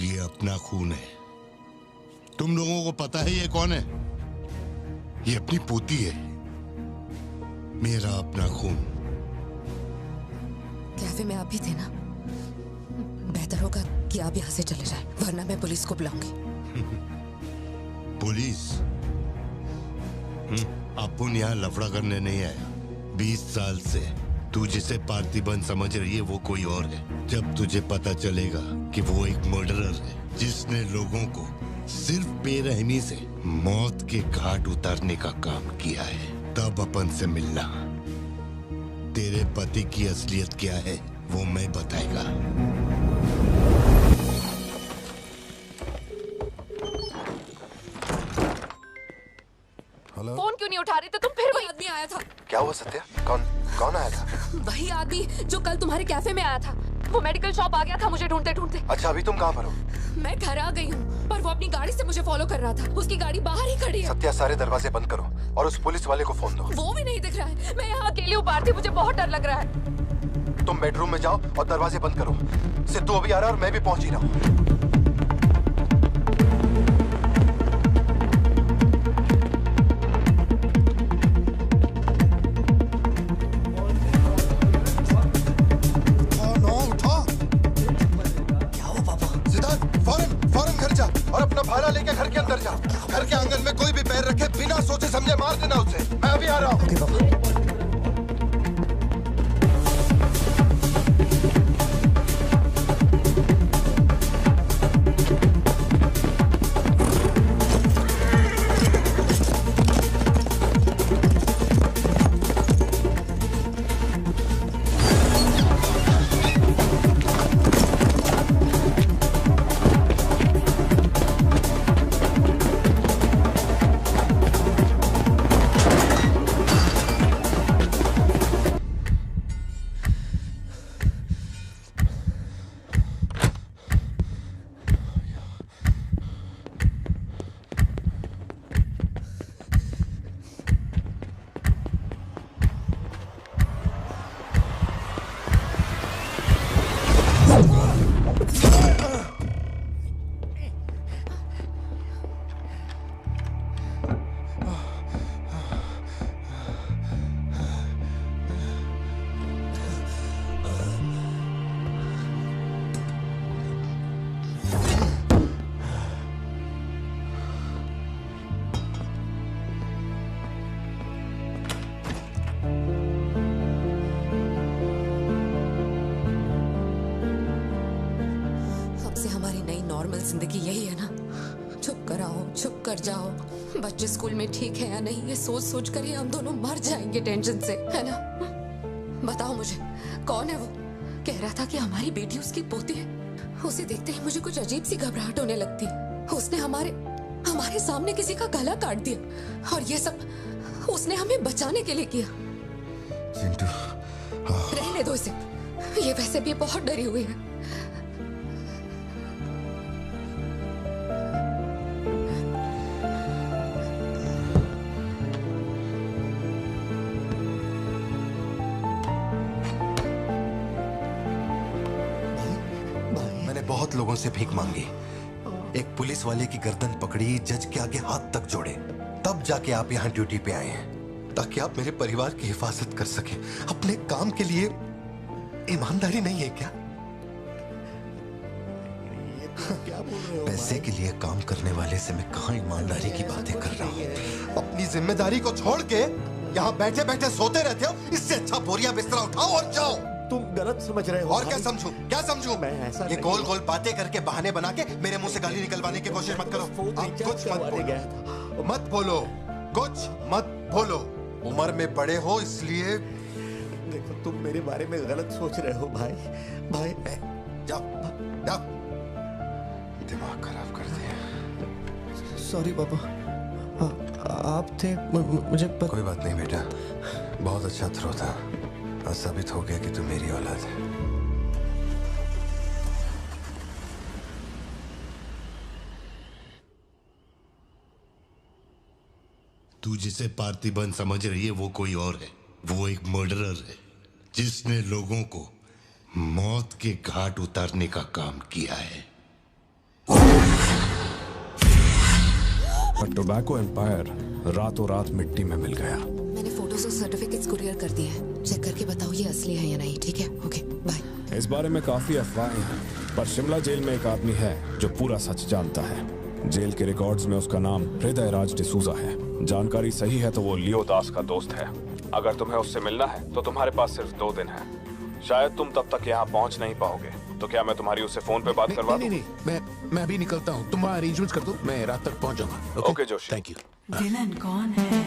ये अपना खून है। तुम लोगों को पता है ये कौन है? ये अपनी पोती है। मेरा अपना खून। कैफे में आप भी थे ना? बेहतर होगा कि आप यहाँ से चले जाएं, वरना मैं पुलिस को बुलाऊंगी। पुलिस? अपन यहाँ लफड़ा करने नहीं आया। 20 साल से तू जिसे पार्थिबन समझ रही है वो कोई और है। जब तुझे पता चलेगा कि वो एक मर्डरर है जिसने लोगों को सिर्फ बेरहमी से मौत के घाट उतारने का काम किया है, तब अपन से मिलना। तेरे पति की असलियत क्या है वो मैं बताएगा। हेलो। फोन क्यों नहीं उठा रहे थे तुम? फिर वही आदमी आया था। क्या हुआ सत्या? कौन आया था? वही आदमी जो कल तुम्हारे कैफे में आया था। वो मेडिकल शॉप आ गया था मुझे ढूंढते ढूंढते। अच्छा, अभी तुम कहाँ पर हो? मैं घर आ गई हूँ, पर वो अपनी गाड़ी से मुझे फॉलो कर रहा था। उसकी गाड़ी बाहर ही खड़ी है। सत्या, सारे दरवाजे बंद करो और उस पुलिस वाले को फोन दो। वो भी नहीं दिख रहा है। मैं यहाँ अकेली हूँ पार्थी, मुझे बहुत डर लग रहा है। तुम बेडरूम में जाओ और दरवाजे बंद करो। सिद्धू अभी आ रहा है और मैं भी पहुंच ही रहा हूँ। और अपना भाला लेके घर के अंदर जा। घर के आंगन में कोई भी पैर रखे बिना सोचे समझे मार देना उसे। मैं अभी आ रहा हूँ। जिंदगी यही है ना, चुप कराओ, चुप कर जाओ। बच्चे स्कूल में ठीक है या नहीं ये सोच सोच कर ही हम दोनों मर जाएंगे टेंशन से, है ना? बताओ मुझे, कौन है वो? कह रहा था कि हमारी बेटी उसकी पोती है। उसे देखते ही मुझे कुछ अजीब सी घबराहट होने लगती है। उसने हमारे सामने किसी का गला काट दिया और ये सब उसने हमें बचाने के लिए किया। चिंटू, रहने दो इसे, ये वैसे भी बहुत डरी हुई है। बहुत लोगों से भीख मांगी, एक पुलिस वाले की गर्दन पकड़ी, जज के आगे हाथ तक जोड़े, तब जाके आप यहाँ ड्यूटी पे आए हैं ताकि आप मेरे परिवार की हिफाजत कर सके। अपने काम के लिए ईमानदारी नहीं है क्या? क्या बोल रहे हो? पैसे के लिए काम करने वाले से मैं कहाँ ईमानदारी की बातें कर रहा हूँ? अपनी जिम्मेदारी को छोड़ के यहाँ बैठे बैठे सोते रहते हो। इससे अच्छा बोरिया बिस्तरा उठाओ और जाओ। तुम गलत समझ रहे हो। और क्या समझूं? क्या समझूं? मैं ऐसा ये गोल गोल बातें करके बहाने बना के मेरे मुंह से गाली निकलवाने की कोशिश मत करो। आप कुछ मत बोलो, कुछ मत बोलो। उम्र में बड़े हो इसलिए। देखो, तुम मेरे बारे में गलत सोच रहे हो भाई। जाओ जाओ, दिमाग खराब कर दिया। सॉरी पापा, आप थे मुझे कोई बात नहीं बेटा, बहुत अच्छा थ्रो था। आज साबित हो गया कि तू मेरी औलाद है। तू जिसे पार्थिबन समझ रही है वो कोई और है। वो एक मर्डरर है जिसने लोगों को मौत के घाट उतारने का काम किया है। टोबैको एम्पायर रातों रात मिट्टी में मिल गया। मैंने फोटोज और सर्टिफिकेट्स कुरियर कर दिए हैं। चेक करके बताओ ये असली है या नहीं। ठीक है, ओके बाय। इस बारे में काफी अफवाहें हैं, पर शिमला जेल में एक आदमी है जो पूरा सच जानता है। जेल के रिकॉर्ड्स में उसका नाम हृदय राज डिसूजा है। जानकारी सही है तो वो लियो दास का दोस्त है। अगर तुम्हें उससे मिलना है तो तुम्हारे पास सिर्फ 2 दिन है। शायद तुम तब तक यहाँ पहुँच नहीं पाओगे, तो क्या मैं तुम्हारी उससे फोन पे बात करवा दूं? नहीं, मैं अभी निकलता हूँ। तुम वहाँ अरेंजमेंट कर दो, मैं रात तक पहुँच जाऊंगा। Okay Joshi, thank you. Villain कौन है?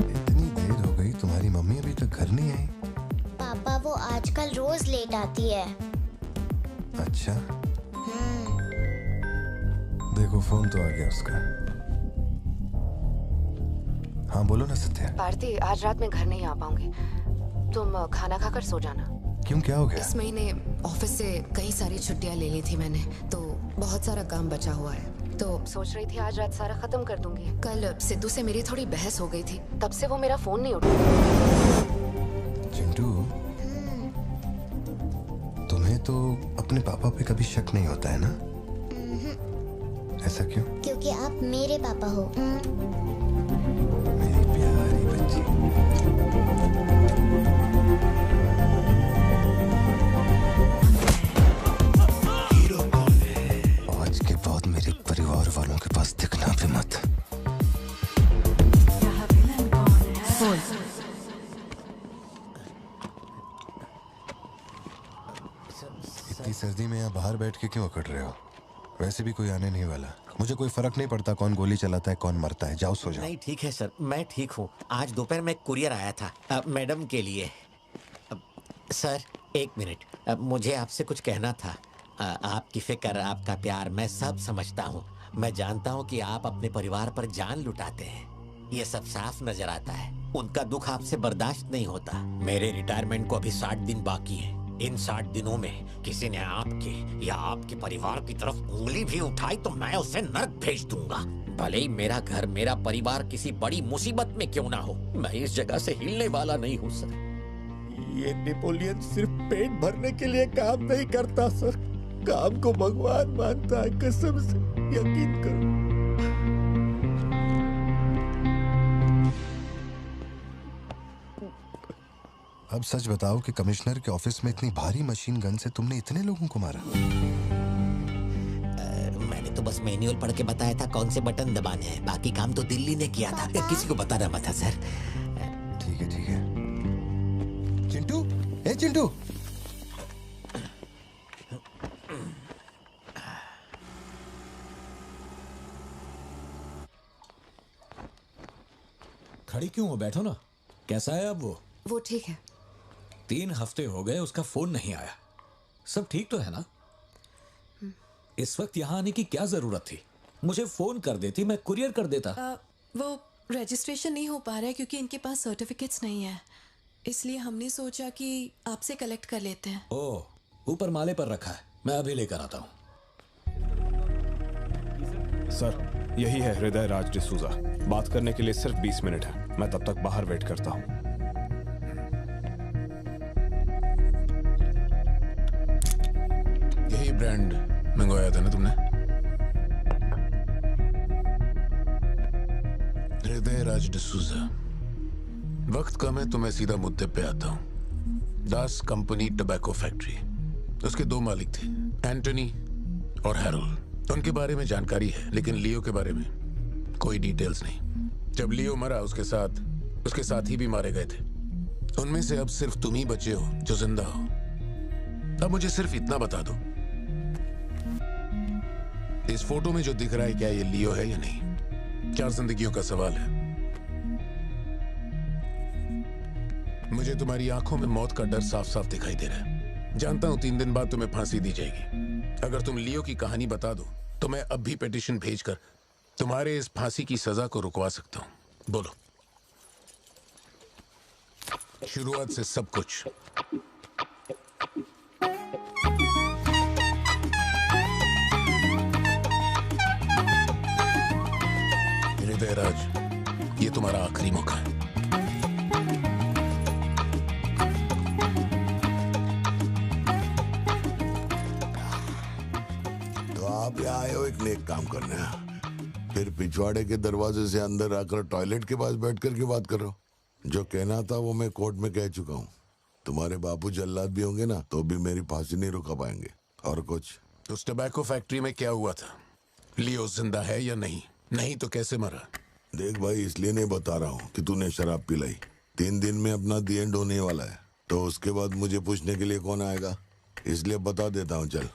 इतनी देर हो गई, तुम्हारी मम्मी अभी तक घर नहीं आई? पापा वो आजकल रोज लेट आती है। अच्छा, देखो फोन तो आ गया उसका। हाँ बोलो ना सत्या। भारती, आज रात में घर नहीं आ पाऊंगी। तुम खाना खाकर सो जाना। क्यों, क्या हो गया? इस महीने ऑफिस से कई सारी छुट्टियां ले ली थी मैंने, तो बहुत सारा काम बचा हुआ है। तो सोच रही थी आज रात सारा खत्म कर दूंगी। कल सिद्धू से मेरी थोड़ी बहस हो गई थी, तब से वो मेरा फोन नहीं उठा। चिंटू, तुम्हें तो अपने पापा पे कभी शक नहीं होता है ना? ऐसा क्यों? क्योंकि आप मेरे पापा हो। मेरी प्यारी बच्ची। आज के बाद मेरे परिवार वालों के पास दिखना भी मत। इतनी सर्दी में यहाँ बाहर बैठ के क्यों अकड़ रहे हो? वैसे भी कोई आने नहीं वाला। मुझे कोई फर्क नहीं पड़ता कौन गोली चलाता है कौन मरता है। जाओ सो जाओ। नहीं ठीक है सर, मैं ठीक हूँ। आज दोपहर में कुरियर आया था मैडम के लिए। सर 1 मिनट, मुझे आपसे कुछ कहना था। आपकी फिक्र, आपका प्यार मैं सब समझता हूँ। मैं जानता हूँ कि आप अपने परिवार पर जान लुटाते हैं, ये सब साफ नजर आता है। उनका दुख आपसे बर्दाश्त नहीं होता। मेरे रिटायरमेंट को अभी 60 दिन बाकी है। इन 60 दिनों में किसी ने आपके या आपके परिवार की तरफ उंगली भी उठाई तो मैं उसे नर्क भेज दूंगा। भले ही मेरा घर, मेरा परिवार किसी बड़ी मुसीबत में क्यों ना हो, मैं इस जगह से हिलने वाला नहीं हूँ सर। ये नेपोलियन सिर्फ पेट भरने के लिए काम नहीं करता सर, काम को भगवान मानता है। कसम से यकीन करो। अब सच बताओ कि कमिश्नर के ऑफिस में इतनी भारी मशीन गन से तुमने इतने लोगों को मारा? मैंने तो बस मैनुअल पढ़ के बताया था कौन से बटन दबाने हैं, बाकी काम तो दिल्ली ने किया था। किसी को बताना मत था सर। ठीक है ठीक है। चिंटू, ए चिंटू, खड़ी क्यों हो? बैठो ना। कैसा है अब वो ठीक है। 3 हफ्ते हो गए, उसका फोन नहीं आया। सब ठीक तो है ना? इस वक्त यहाँ आने की क्या जरूरत थी? मुझे फोन कर देती, मैं कुरियर कर देता। वो रजिस्ट्रेशन नहीं हो पा रहा है क्योंकि इनके पास सर्टिफिकेट्स नहीं है, इसलिए हमने सोचा कि आपसे कलेक्ट कर लेते हैं। ओह, ऊपर माले पर रखा है, मैं अभी लेकर आता हूँ। सर, यही है हृदय राज डिसूजा। बात करने के लिए सिर्फ 20 मिनट है। मैं तब तक बाहर वेट करता हूँ। यही ब्रांड मंगवाया था ना तुमने? हृदय राज डिसूजा। वक्त कम है तो मैं सीधा मुद्दे पे आता हूँ। दास कंपनी टबैको फैक्ट्री, उसके 2 मालिक थे, एंटनी और हैरोल्ड। उनके बारे में जानकारी है, लेकिन लियो के बारे में कोई डिटेल्स नहीं। जब लियो मरा उसके साथ ही भी मारे गए थे। उनमें से अब सिर्फ तुम ही बचे हो जो जिंदा हो। अब मुझे सिर्फ इतना बता दो, इस फोटो में जो दिख रहा है क्या ये लियो है या नहीं? 4 जिंदगियों का सवाल है। मुझे तुम्हारी आंखों में मौत का डर साफ साफ दिखाई दे रहा है। जानता हूं 3 दिन बाद तुम्हें फांसी दी जाएगी। अगर तुम लियो की कहानी बता दो तो मैं अब भी पिटीशन भेजकर तुम्हारे इस फांसी की सजा को रुकवा सकता हूं। बोलो। शुरुआत से सब कुछ। हृदय राज, ये तुम्हारा आखिरी मौका है। आप यहाँ आए हो एक नेक काम करने, फिर पिछवाड़े के दरवाजे से अंदर आकर टॉयलेट के पास बैठ कर के बात करो। जो कहना था वो मैं कोर्ट में कह चुका हूँ। तुम्हारे बापू जल्लाद भी होंगे ना तो भी मेरी फांसी नहीं रुका पाएंगे। और कुछ? उस टबैको फैक्ट्री में क्या हुआ था? लियो जिंदा है या नहीं? नहीं तो कैसे मरा? देख भाई, इसलिए नहीं बता रहा हूँ कि तूने शराब पिलाई। 3 दिन में अपना दी एंड होने वाला है, तो उसके बाद मुझे पूछने के लिए कौन आएगा, इसलिए बता देता हूँ। चल,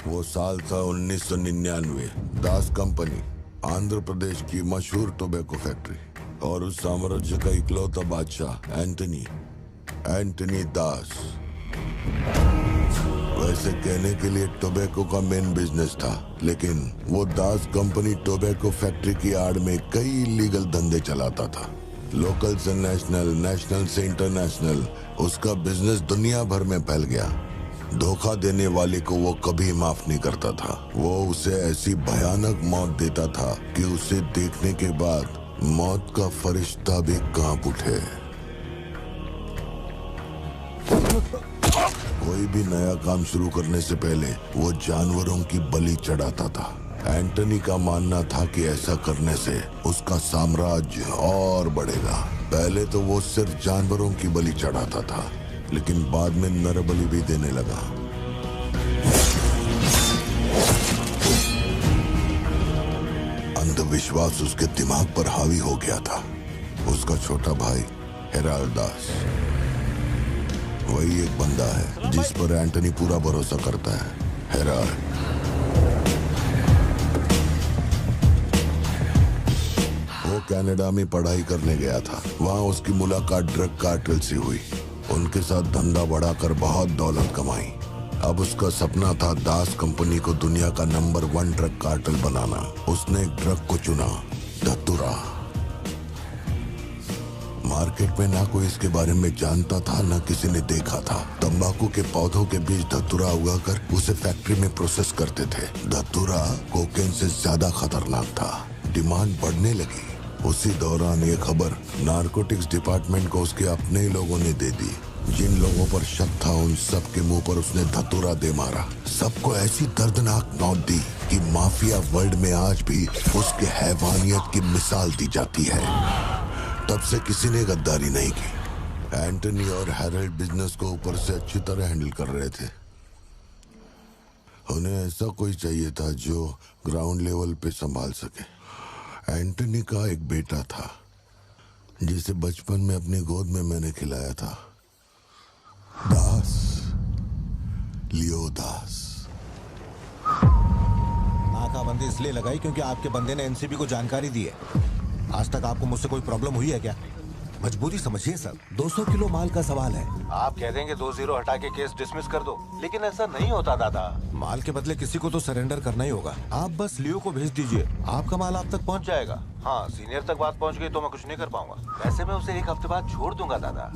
वो साल था 1999। दास कंपनी, आंध्र प्रदेश की मशहूर टोबैको फैक्ट्री, और उस साम्राज्य का इकलौता बादशाह एंटनी दास। वैसे कहने के लिए टोबैको का मेन बिजनेस था, लेकिन वो दास कंपनी टोबैको फैक्ट्री की आड़ में कई इलीगल धंधे चलाता था। लोकल से नेशनल, नेशनल से इंटरनेशनल, उसका बिजनेस दुनिया भर में फैल गया। धोखा देने वाले को वो कभी माफ नहीं करता था। वो उसे ऐसी भयानक मौत देता था कि उसे देखने के बाद मौत का फरिश्ता भी कांप उठे। कोई भी नया काम शुरू करने से पहले वो जानवरों की बलि चढ़ाता था। एंटनी का मानना था कि ऐसा करने से उसका साम्राज्य और बढ़ेगा। पहले तो वो सिर्फ जानवरों की बलि चढ़ाता था, लेकिन बाद में नर बलि भी देने लगा। अंधविश्वास उसके दिमाग पर हावी हो गया था। उसका छोटा भाई हेराल्ड दास, वही एक बंदा है जिस पर एंटनी पूरा भरोसा करता है। हेराल्ड वो कनाडा में पढ़ाई करने गया था। वहाँ उसकी मुलाकात ड्रग कार्टेल से हुई। उनके साथ धंधा बढ़ाकर बहुत दौलत कमाई। अब उसका सपना था दास कंपनी को दुनिया का नंबर 1 ड्रग कार्टेल बनाना। उसने एक ड्रग को चुना, धतूरा। मार्केट में ना कोई इसके बारे में जानता था, ना किसी ने देखा था। तंबाकू के पौधों के बीच धतूरा उगाकर उसे फैक्ट्री में प्रोसेस करते थे। धतूरा कोकेन से ज्यादा खतरनाक था। डिमांड बढ़ने लगी। उसी दौरान ये खबर नारकोटिक्स डिपार्टमेंट को उसके अपने ही लोगों ने दे दी। जिन लोगों पर शक था उन सब के मुंह पर उसने धतूरा दे मारा। सबको ऐसी दर्दनाक मौत दी कि माफिया वर्ल्ड में आज भी उसके हैवानियत की मिसाल दी जाती है। तब से किसी ने गद्दारी नहीं की। एंटनी और हैरल्ड बिजनेस को ऊपर से अच्छी तरह हैंडल कर रहे थे। उन्हें ऐसा कोई चाहिए था जो ग्राउंड लेवल पे संभाल सके। एंटनी का एक बेटा था जिसे बचपन में अपनी गोद में मैंने खिलाया था, दास, लियो दास। नाकाबंदी इसलिए लगाई क्योंकि आपके बंदे ने एनसीबी को जानकारी दी है। आज तक आपको मुझसे कोई प्रॉब्लम हुई है क्या? मजबूरी समझिए सर, 200 किलो माल का सवाल है। आप कह देंगे 2-0 हटा के केस डिसमिस कर दो, लेकिन ऐसा नहीं होता दादा। माल के बदले किसी को तो सरेंडर करना ही होगा। आप बस लियो को भेज दीजिए, आपका माल आप तक पहुंच जाएगा। हाँ, सीनियर तक बात पहुंच गई तो मैं कुछ नहीं कर पाऊंगा। वैसे मैं उसे 1 हफ्ते बाद छोड़ दूंगा दादा।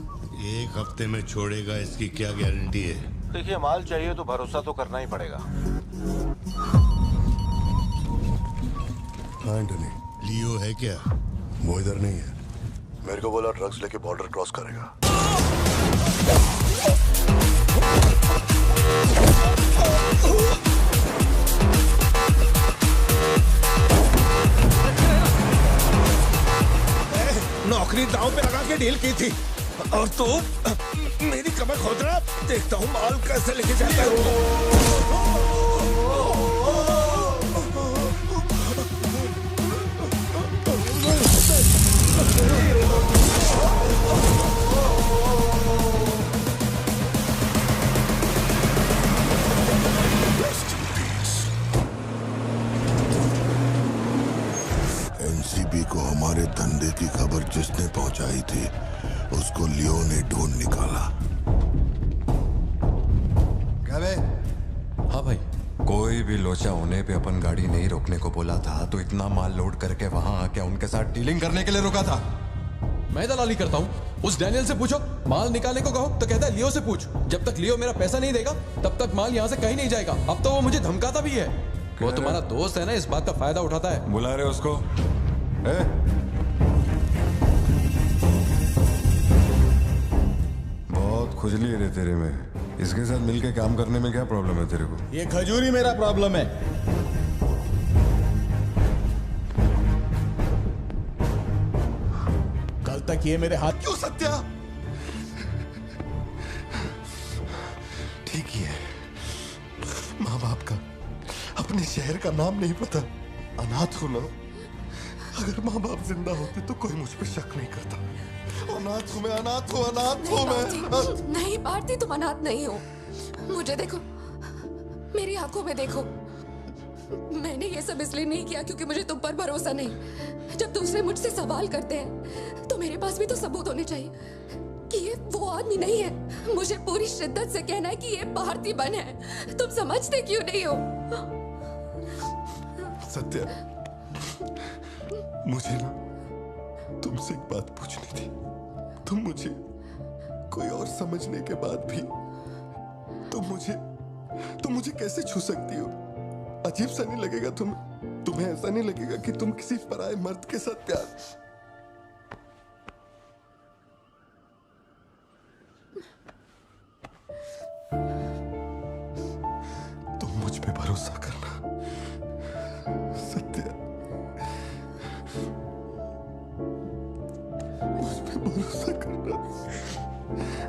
1 हफ्ते में छोड़ेगा इसकी क्या गारंटी है? देखिए, माल चाहिए तो भरोसा तो करना ही पड़ेगा। एंटनी, लियो है क्या? वो इधर नहीं है। मेरे को बोला ड्रग्स लेके बॉर्डर क्रॉस करेगा। नौकरी दांव पे लगा के डील की थी और तू मेरी कमर खोद रहा। देखता हूँ माल कैसे लेके जाता है। एनसीबी को हमारे धंधे की खबर जिसने पहुंचाई थी उसको लियो ने ढूंढ निकाला। क्या बे? हाँ भाई, कोई भी लोचा होने पे अपन गाड़ी नहीं रोकने को बोला था तो इतना माल लोड करके वहां आके उनके साथ डीलिंग करने के लिए रुका था। मैं दलाली करता हूँ? उस डैनियल से पूछो। माल निकालने को कहो तो कहता है लियो से पूछ। जब तक लियो मेरा पैसा नहीं देगा तब तक माल यहाँ से कहीं नहीं जाएगा। अब तो वो मुझे धमकाता भी है। वो तुम्हारा दोस्त है ना, इस बात का फायदा उठाता है। बुला रहे उसको? बहुत खुजली है रे तेरे में। इसके साथ मिलके काम करने में क्या प्रॉब्लम है तेरे को? ये खजूरी मेरा प्रॉब्लम है। कल तक ये मेरे हाथ क्यों सत्या? ठीक ही है, माँ बाप का अपने शहर का नाम नहीं पता, अनाथ हो ना। अगर माँ बाप जिंदा होते तो कोई मुझ पे शक नहीं करता। अनाथ हूँ मैं, अनाथ हूँ, अनाथ हूँ मैं। नहीं भारती, तुम अनाथ नहीं हो। मुझे देखो, मेरी आंखों में देखो। मैंने ये सब इसलिए नहीं किया क्योंकि मुझे तुम पर भरोसा नहीं। जब दूसरे मुझसे सवाल करते हैं तो मेरे पास भी तो सबूत होने चाहिए कि ये वो आदमी नहीं है। मुझे पूरी शिद्दत से कहना है कि ये भारती बन है। तुम समझते क्यों नहीं हो? सत्या, मुझे ना तुमसे एक बात पूछनी थी। तुम मुझे कोई और समझने के बाद भी तुम मुझे कैसे छू सकती हो? अजीब सा नहीं लगेगा तुम्हें ऐसा नहीं लगेगा कि तुम किसी पराये मर्द के साथ प्यार? तुम मुझ पे भरोसा करना सत्या, मुझ पे भरोसा करना।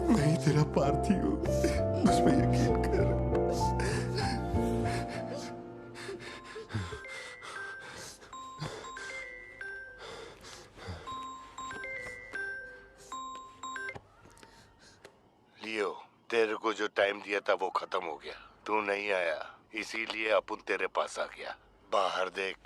मैं ही तेरा पार्थी हूँ, मुझ पे यकीन कर। लियो, तेरे को जो टाइम दिया था वो खत्म हो गया। तू नहीं आया, इसीलिए अपन तेरे पास आ गया। बाहर देख।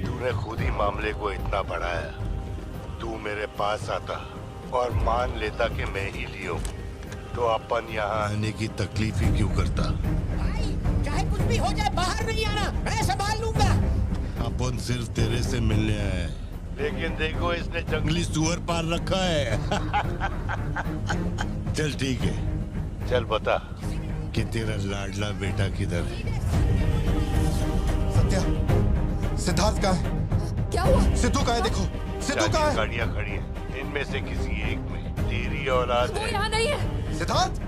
तूने खुद ही मामले को इतना बढ़ाया। तू मेरे पास आता और मान लेता कि मैं ही लियो, तो अपन यहाँ आने की तकलीफ ही क्यों करता? चाहे कुछ भी हो जाए, बाहर नहीं आना, मैं संभाल लूंगा। अपन सिर्फ तेरे से मिलने आए हैं, लेकिन देखो इसने जंगली सुअर पाल रखा है। चल ठीक है, चल बता कि तेरा लाडला बेटा किधर है? सत्या, सिद्धार्थ कहाँ है? क्या हुआ? सिद्धू कहाँ है? देखो, सिद्धू कहाँ है? गाड़ियाँ खड़ी हैं, इनमें से किसी एक में तेरी औलाद वो है। यहाँ नहीं है। सिद्धार्थ,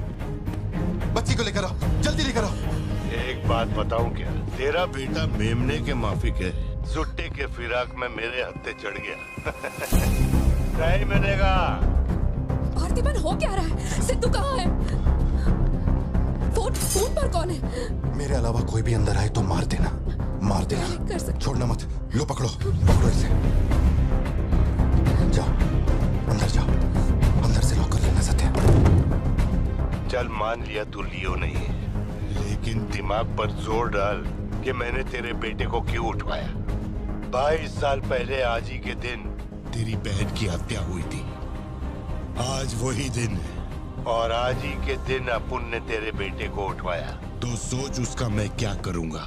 बच्ची को लेकर आओ, जल्दी लेकर आओ। एक बात बताऊं क्या? तेरा बेटा मेमने के माफिक है, सुट्टे के फिराक में मेरे हत्थे चढ़ गया। नहीं मिलेगा। भारतीबन हो क्या रहा है? सिद्धू कहाँ है? फोन पर कौन है? मेरे अलावा कोई भी अंदर आए तो मार देना, मार देना। कर सकते। छोड़ना मत। लो पकड़ो, पकड़ो इसे। जाओ, अंदर जाओ, अंदर से लॉक कर लेना सत्या। चल मान लिया तू लियो नहीं है, लेकिन दिमाग पर जोर डाल कि मैंने तेरे बेटे को क्यों उठवाया। 22 साल पहले आज ही के दिन तेरी बहन की हत्या हुई थी। आज वही दिन है और आज ही के दिन अपुन ने तेरे बेटे को उठवाया। तो सोच उसका मैं क्या करूंगा।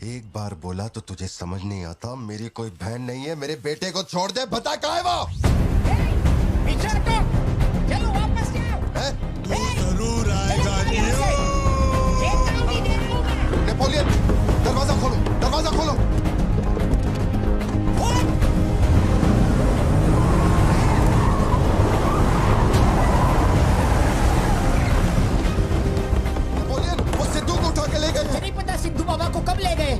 एक बार बोला तो तुझे समझ नहीं आता? मेरी कोई बहन नहीं है, मेरे बेटे को छोड़ दे। बता कहाँ है वो? पीछे हटो, चलो वापस जाओ। तू जरूर आएगा नेपोलियन, दरवाजा खोलो, दरवाजा खोलो। नेपोलियन, वो सिद्धू को उठा के ले गए। नहीं पता सिद्धू बाबा को कब ले गए।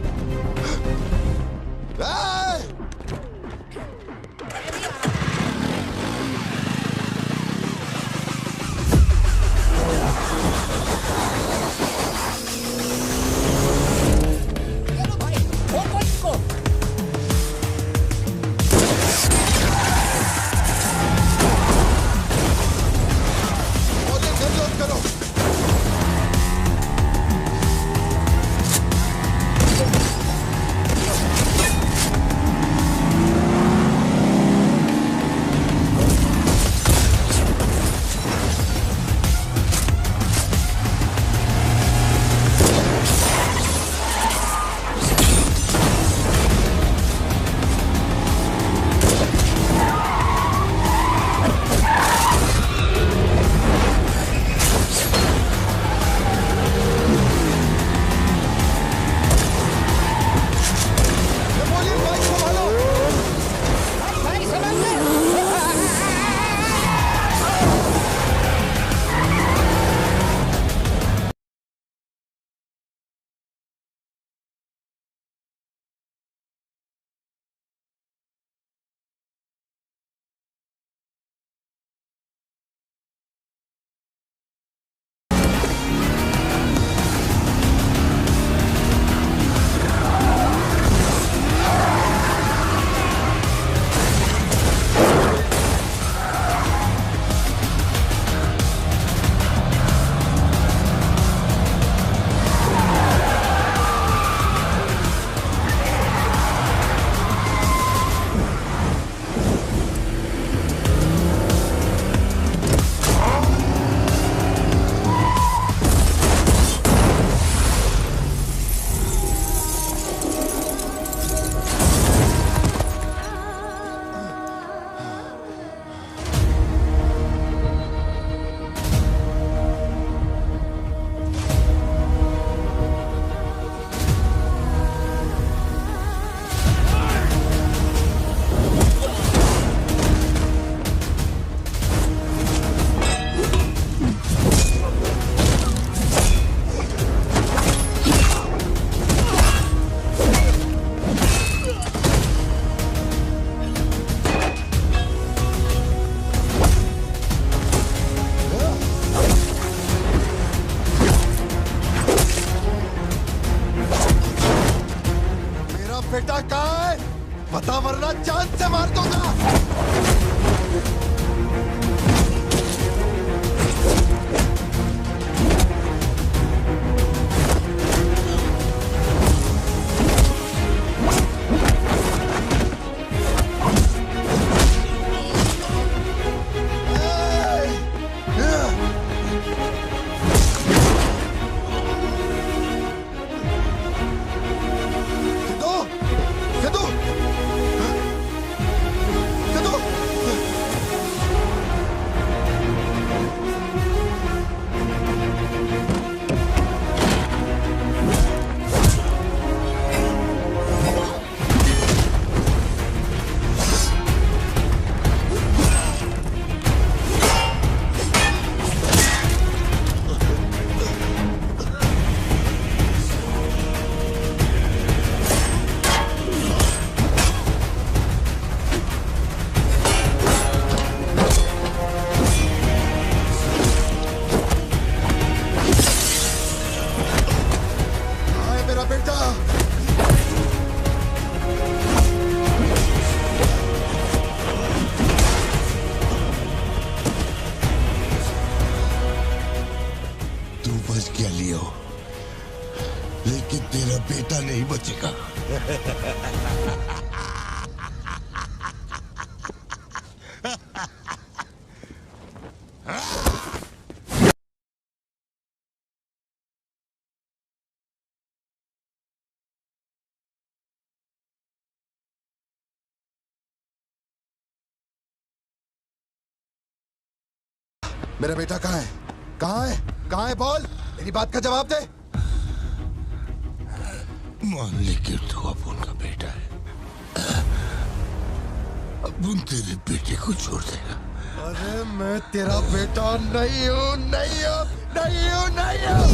तेरा बेटा नहीं बचेगा। मेरा बेटा कहाँ है? कहाँ है? कहाँ है? बोल, मेरी बात का जवाब दे। मान ले कि तू अपुन का बेटा है। अपुन तेरे बेटे को छोड़ देगा। अरे मैं तेरा बेटा नहीं हूँ, नहीं हूँ, नहीं हूँ, नहीं हूँ।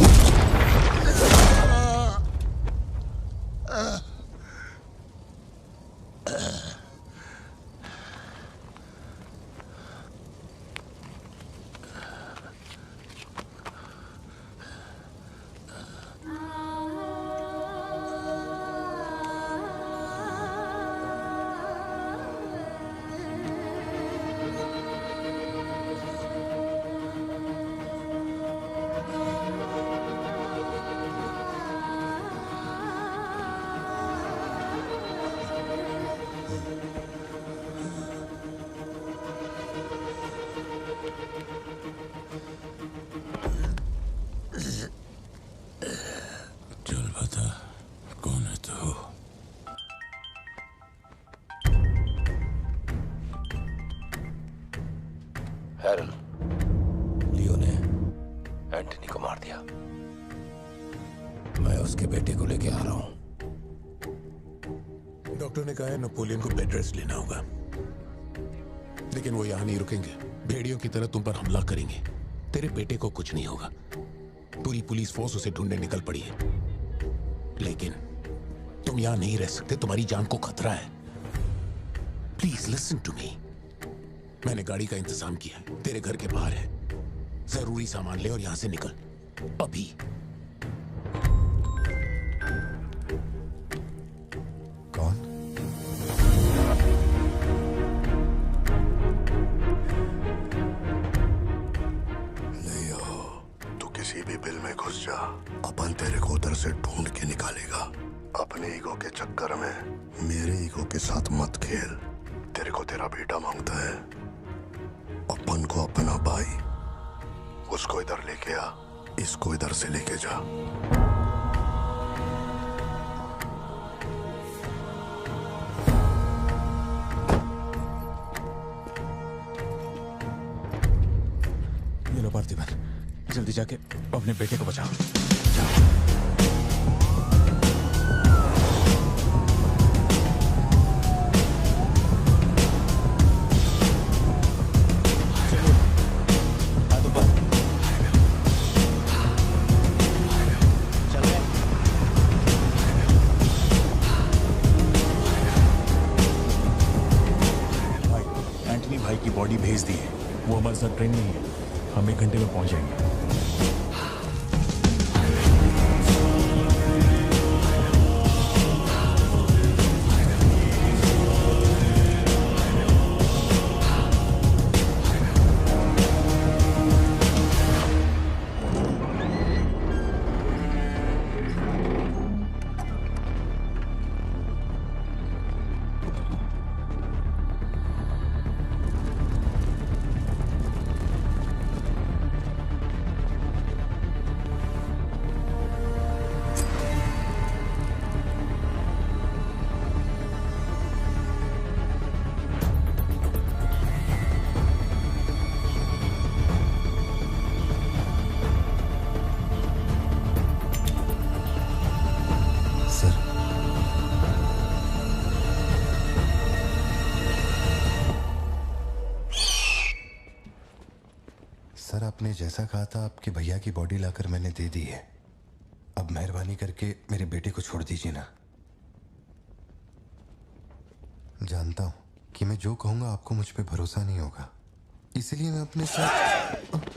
चल बता, कौन है तू? हैरल, लियो ने एंटनी को मार दिया। मैं उसके बेटे को लेके आ रहा हूं। डॉक्टर ने कहा है नेपोलियन को बेड रेस्ट लेना होगा, लेकिन वो यहां नहीं रुकेंगे। भेड़ियों की तरह तुम पर हमला करेंगे। तेरे बेटे को कुछ नहीं होगा। पूरी पुलिस फोर्स उसे ढूंढने निकल पड़ी है, लेकिन तुम यहां नहीं रह सकते। तुम्हारी जान को खतरा है। Please listen to me. मैंने गाड़ी का इंतजाम किया है, तेरे घर के बाहर है। जरूरी सामान ले और यहां से निकल अभी। कौन? किसी भी बिल में घुस जा, अपन तेरे को उधर से ढूंढ के निकालेगा। अपने ईगो के चक्कर में मेरे ईगो के साथ मत खेल। तेरे को तेरा बेटा मांगता है, अपन को अपना भाई। उसको इधर लेके आ, इसको इधर से लेके जा। ये लो पार्थिवन, जल्दी जाके अपने बेटे को बचाओ। एंटनी भाई की बॉडी भेज दी है। वो हमारे साथ ट्रेन नहीं है। हम 1 घंटे में पहुंच जाएंगे। सर, आपने जैसा कहा था आपके भैया की बॉडी लाकर मैंने दे दी है। अब मेहरबानी करके मेरे बेटे को छोड़ दीजिए ना। जानता हूं कि मैं जो कहूंगा आपको मुझ पे भरोसा नहीं होगा, इसलिए मैं अपने साथ।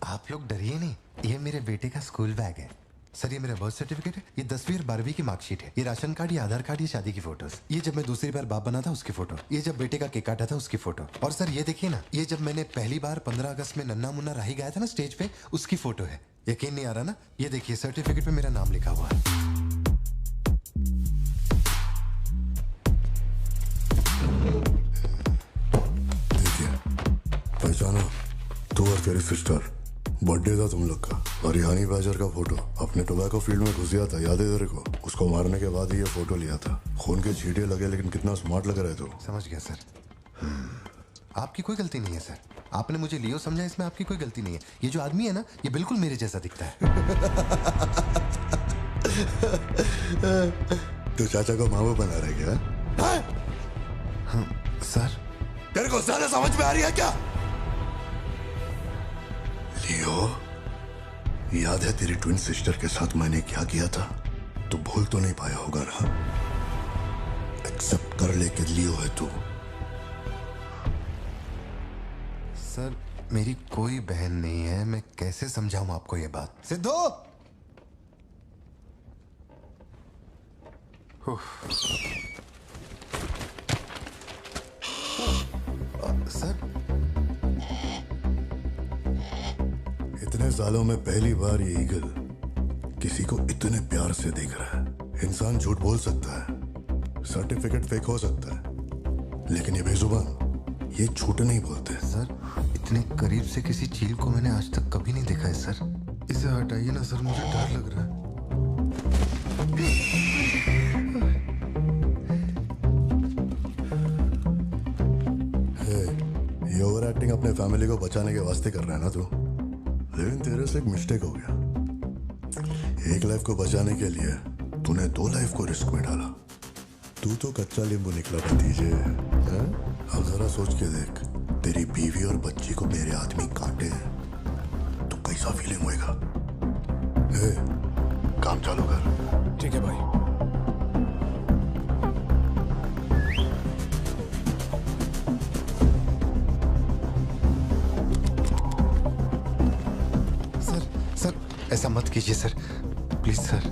आप लोग डरिए नहीं, ये मेरे बेटे का स्कूल बैग है। सर, ये मेरा बर्थ सर्टिफिकेट है, ये 10वीं और 12वीं की मार्कशीट है, ये राशन कार्ड, ये आधार कार्ड, ये शादी की फोटोज, ये जब मैं दूसरी बार बाप बना था उसकी फोटो, ये जब बेटे का केक काटा था उसकी फोटो, और सर ये देखिए ना, ये जब मैंने पहली बार 15 अगस्त में नन्ना मुन्ना राही गाया था ना स्टेज पे, उसकी फोटो है। यकीन नहीं आ रहा ना? ये देखिए सर्टिफिकेट पे मेरा नाम लिखा हुआ है। पहचानो, तू और तेरी सिस्टर, बर्थडे था तुम लोग का, और हनी बैजर का फोटो अपने टोबैको फील्ड में घुस गया था, याद है तेरे को? उसको मारने के बाद ही ये फोटो लिया था। खून के छींटे लगे लेकिन कितना स्मार्ट लग रहा है तू। समझ गया सर। आपकी कोई गलती नहीं है सर। आपने मुझे लियो समझा, इसमें आपकी कोई गलती नहीं है। ये जो आदमी है ना, ये बिल्कुल मेरे जैसा दिखता है। तो चाचा को मामा बना रहा है क्या? सर तेरे को ज्यादा समझ में आ रही है क्या? लियो, याद है तेरी ट्विन सिस्टर के साथ मैंने क्या किया था? तू भूल तो नहीं पाया होगा ना? एक्सेप्ट कर ले कि लियो है तू। सर मेरी कोई बहन नहीं है, मैं कैसे समझाऊं आपको ये बात? सिद्धू! सर इतने सालों में पहली बार ये ईगल किसी को इतने प्यार से देख रहा है। इंसान झूठ बोल सकता है, सर्टिफिकेट फेक हो सकता है, लेकिन ये बेजुबान, ये झूठ नहीं बोलते। सर इतने करीब से किसी चील को मैंने आज तक कभी नहीं देखा है सर। इसे हटाइए ना सर, मुझे डर लग रहा है। ये ओवर एक्टिंग अपने फैमिली को बचाने के वास्ते कर रहा है ना तू? लेकिन तेरे से एक मिस्टेक हो गया। एक लाइफ को बचाने के लिए तूने 2 लाइफ को रिस्क में डाला। तू तो कच्चा नींबू निकला भतीजे। अब जरा सोच के देख, तेरी बीवी और बच्ची को मेरे आदमी काटे तो कैसा फीलिंग होएगा? काम चालू कर। ठीक है भाई। सर ऐसा मत कीजिए सर, प्लीज सर।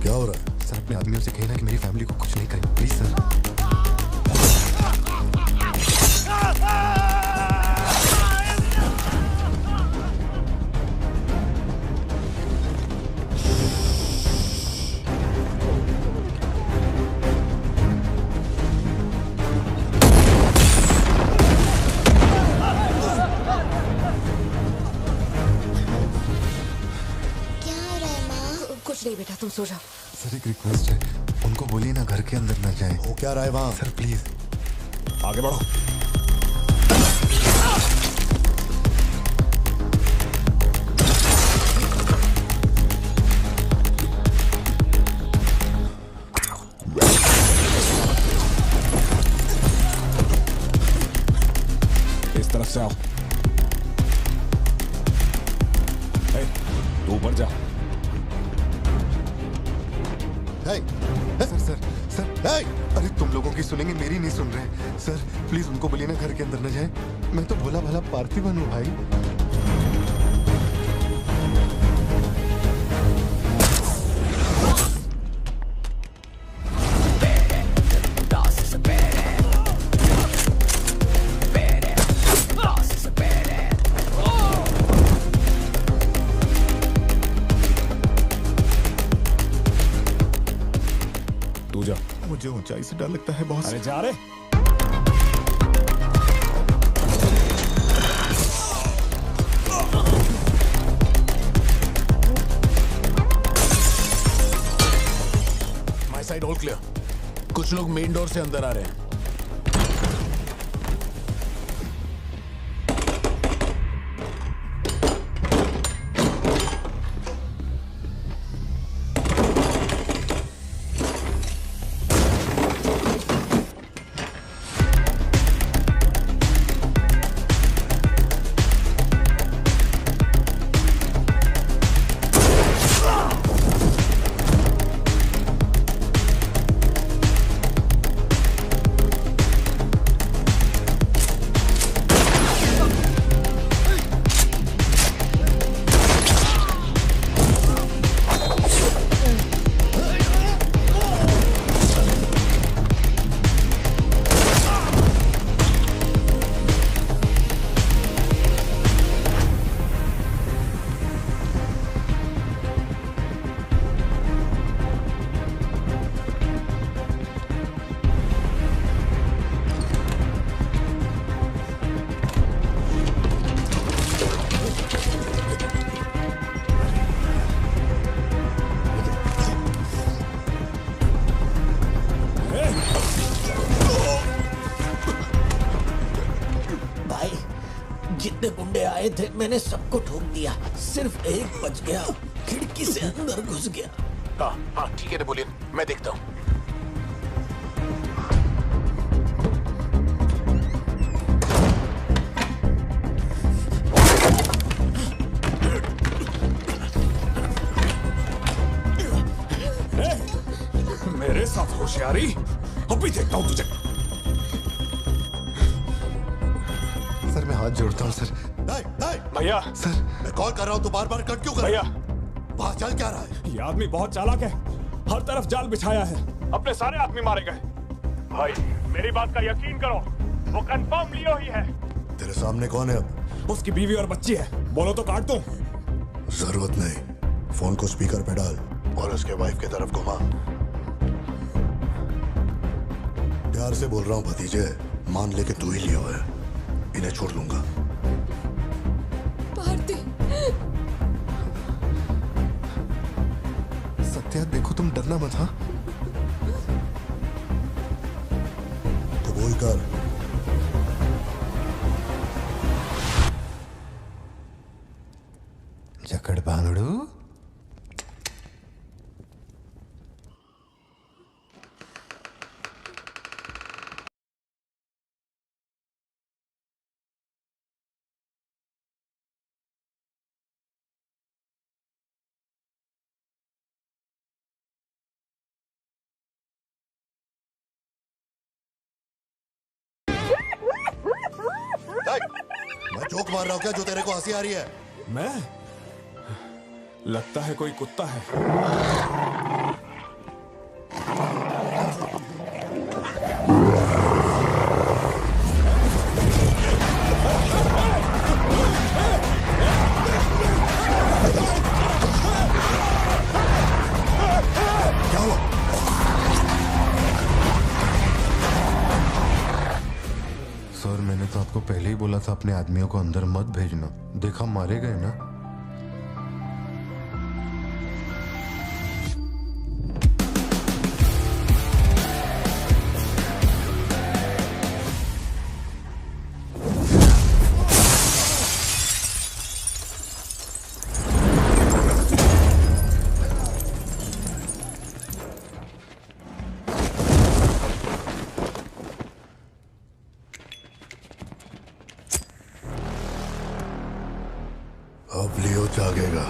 क्या हो रहा है? सर अपने आदमियों से कहना कि मेरी फैमिली को कुछ नहीं करें, प्लीज सर। नहीं बेटा, तुम सो जाओ। सर एक रिक्वेस्ट है, उनको बोलिए ना घर के अंदर न जाए। वो क्या रहा है वहां? सर प्लीज आगे बढ़ो। इस तरफ से आओ। तू ऊपर जा। सर अरे तुम लोगों की सुनेंगे, मेरी नहीं सुन रहे। सर प्लीज उनको बोलिए ना घर के अंदर न जाए। मैं तो भोला भाला पार्थिवन हूँ भाई। मुझे ऊंचाई से डर लगता है बॉस। अरे जा रे। My side all clear. कुछ लोग मेन डोर से अंदर आ रहे हैं। जितने गुंडे आए थे मैंने सबको ठोक दिया, सिर्फ एक बच गया, खिड़की से अंदर घुस गया। हाँ ठीक है नेपोलियन, मैं देखता हूँ। मेरे साथ होशियारी, अभी देखता हूँ तुझे। सर मैं हाथ जोड़ता हूँ सर। भैया सर मैं कॉल कर रहा हूँ तो बार बार कट क्यों कर भैया, वहाँ चल क्या रहा है? ये आदमी बहुत चालाक है, हर तरफ जाल बिछाया है, अपने सारे आदमी मारे गए। भाई मेरी बात का यकीन करो, वो कंफर्म लियो ही है। तेरे सामने कौन है अब? उसकी बीवी और बच्ची है, बोलो तो काट दूं। जरूरत नहीं, फोन को स्पीकर पे डाल और उसके वाइफ की तरफ घुमा। प्यार से बोल रहा हूँ भतीजे, मान ले कि तू ही लियो है, इन्हें छोड़ दूंगा। भारती, सत्या देखो तुम डरना मत। हाँ तो बोल कर। जकड़ बांगड़ू। मैं जोक मार रहा हूँ क्या जो तेरे को हंसी आ रही है? मैं? लगता है कोई कुत्ता है। क्या हुआ? सर मैंने तो आपको पहले ही बोला था अपने आदमियों को अंदर मत भेजना, देखा मारे गए ना। अब लियो जागेगा।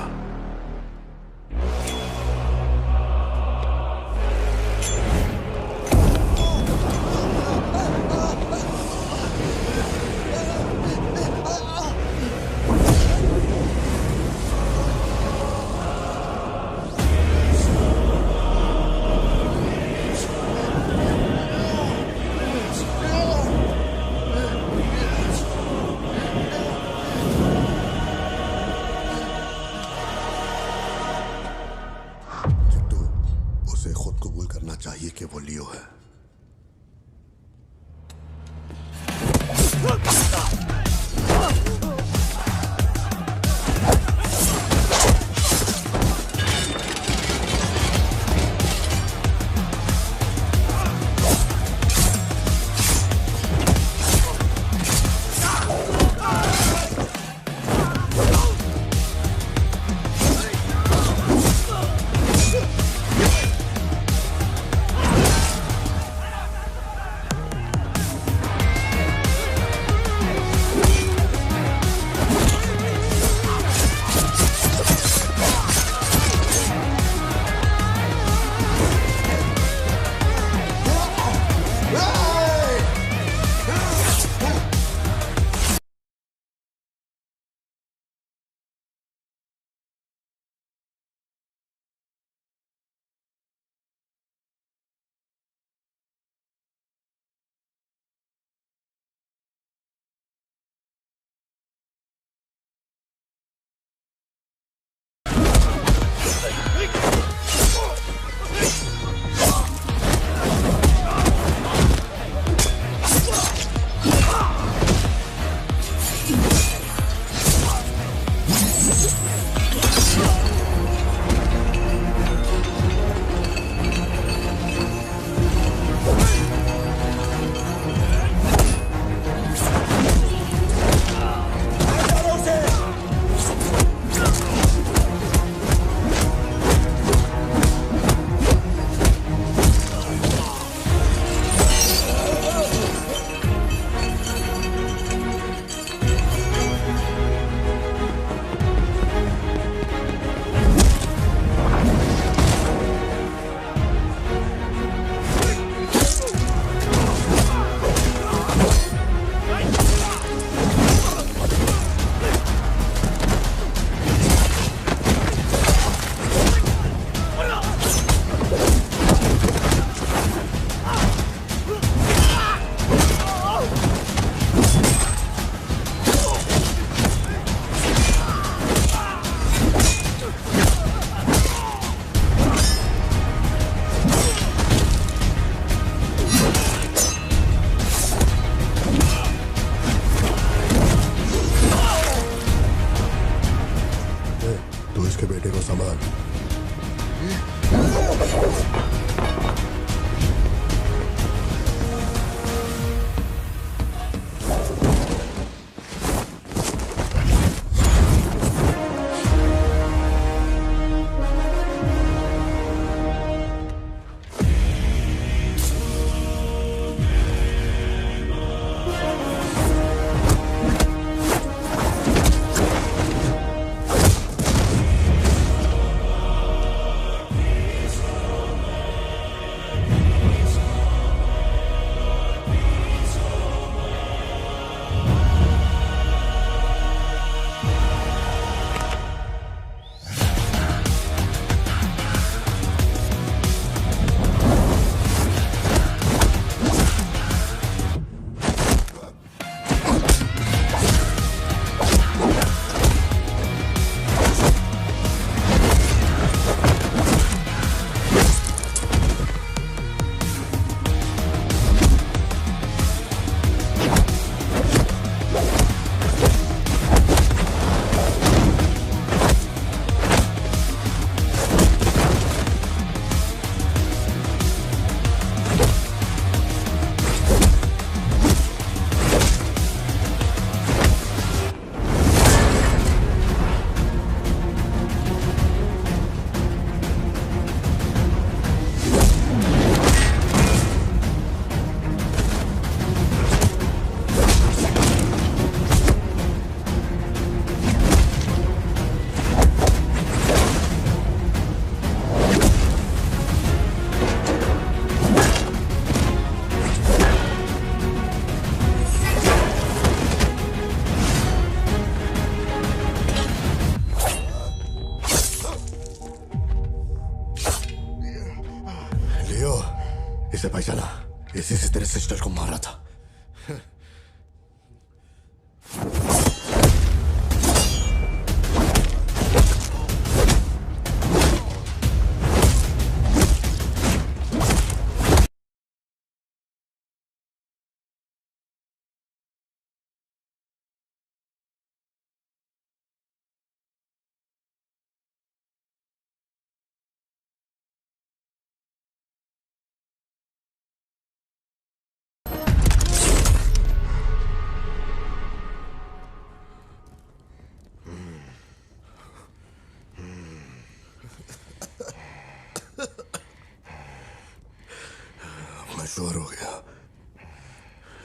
ओवर हो गया।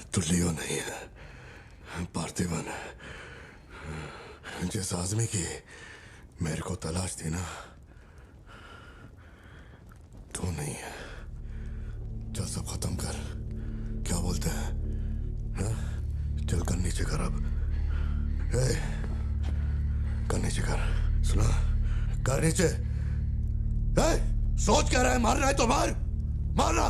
तो लियो नहीं है, पार्थिवन है। जिस आदमी की मेरे को तलाश थी ना, तू नहीं है। चल सब खत्म कर, क्या बोलते हैं? हाँ? चल कर नीचे कर अब। कर नीचे कर, सुना? कर नीचे। सोच क्या रहा है? मारना है तो मार, मारना।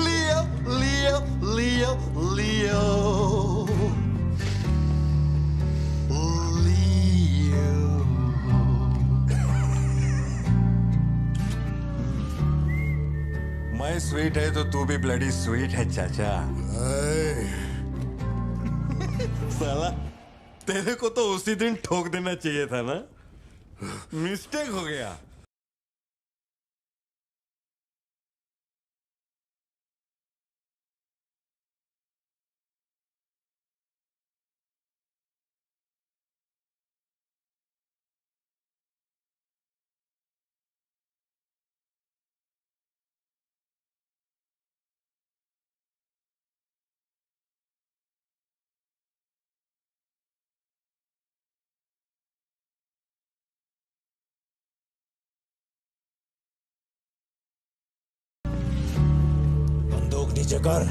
Leo, Leo, Leo, Leo. मैं स्वीट है तो तू भी ब्लडी स्वीट है चाचा। साला तेरे को तो उसी दिन ठोक देना चाहिए था ना, मिस्टेक हो गया। बंदूक नीचे कर।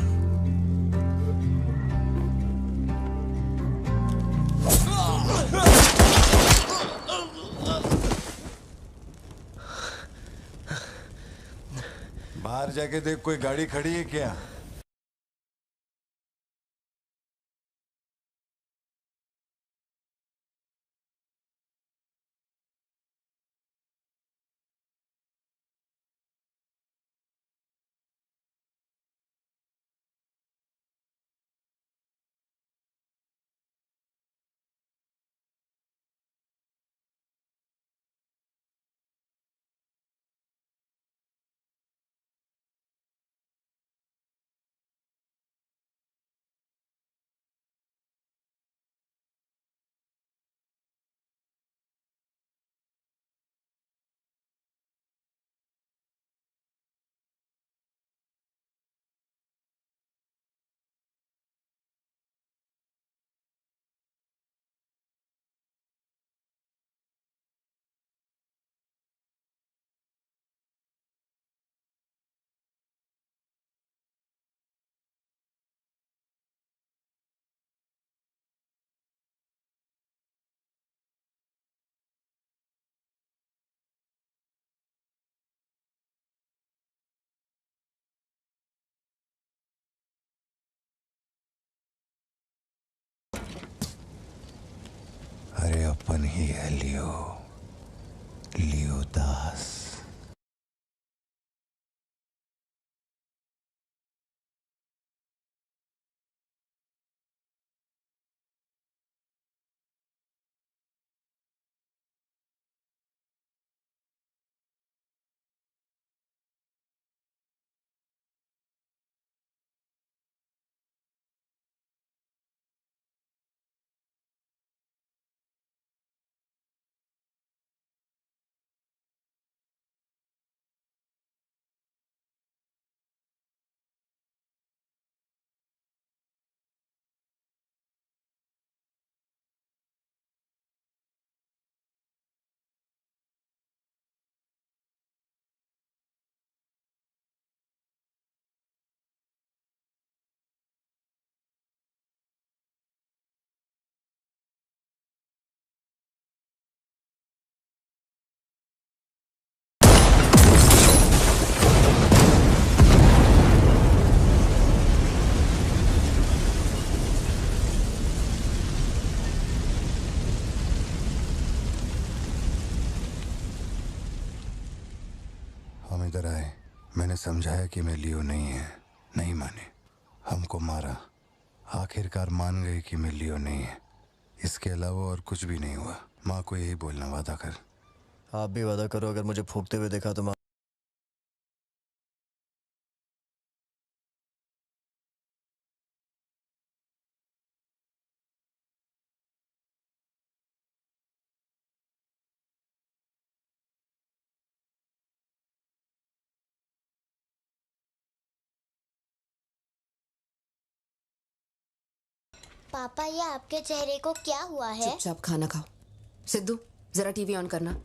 बाहर जाके देख, कोई गाड़ी खड़ी है क्या? अरे अपन ही है लियो, लियो दास। हम इधर आए, मैंने समझाया कि मैं लियो नहीं है, नहीं माने, हमको मारा। आखिरकार मान गए कि मैं लियो नहीं है, इसके अलावा और कुछ भी नहीं हुआ। माँ को यही बोलना, वादा कर। आप भी वादा करो, अगर मुझे फूकते हुए देखा तो माँ। पापा, ये आपके चेहरे को क्या हुआ है? चुपचाप खाना खाओ। सिद्धू, जरा टीवी ऑन करना।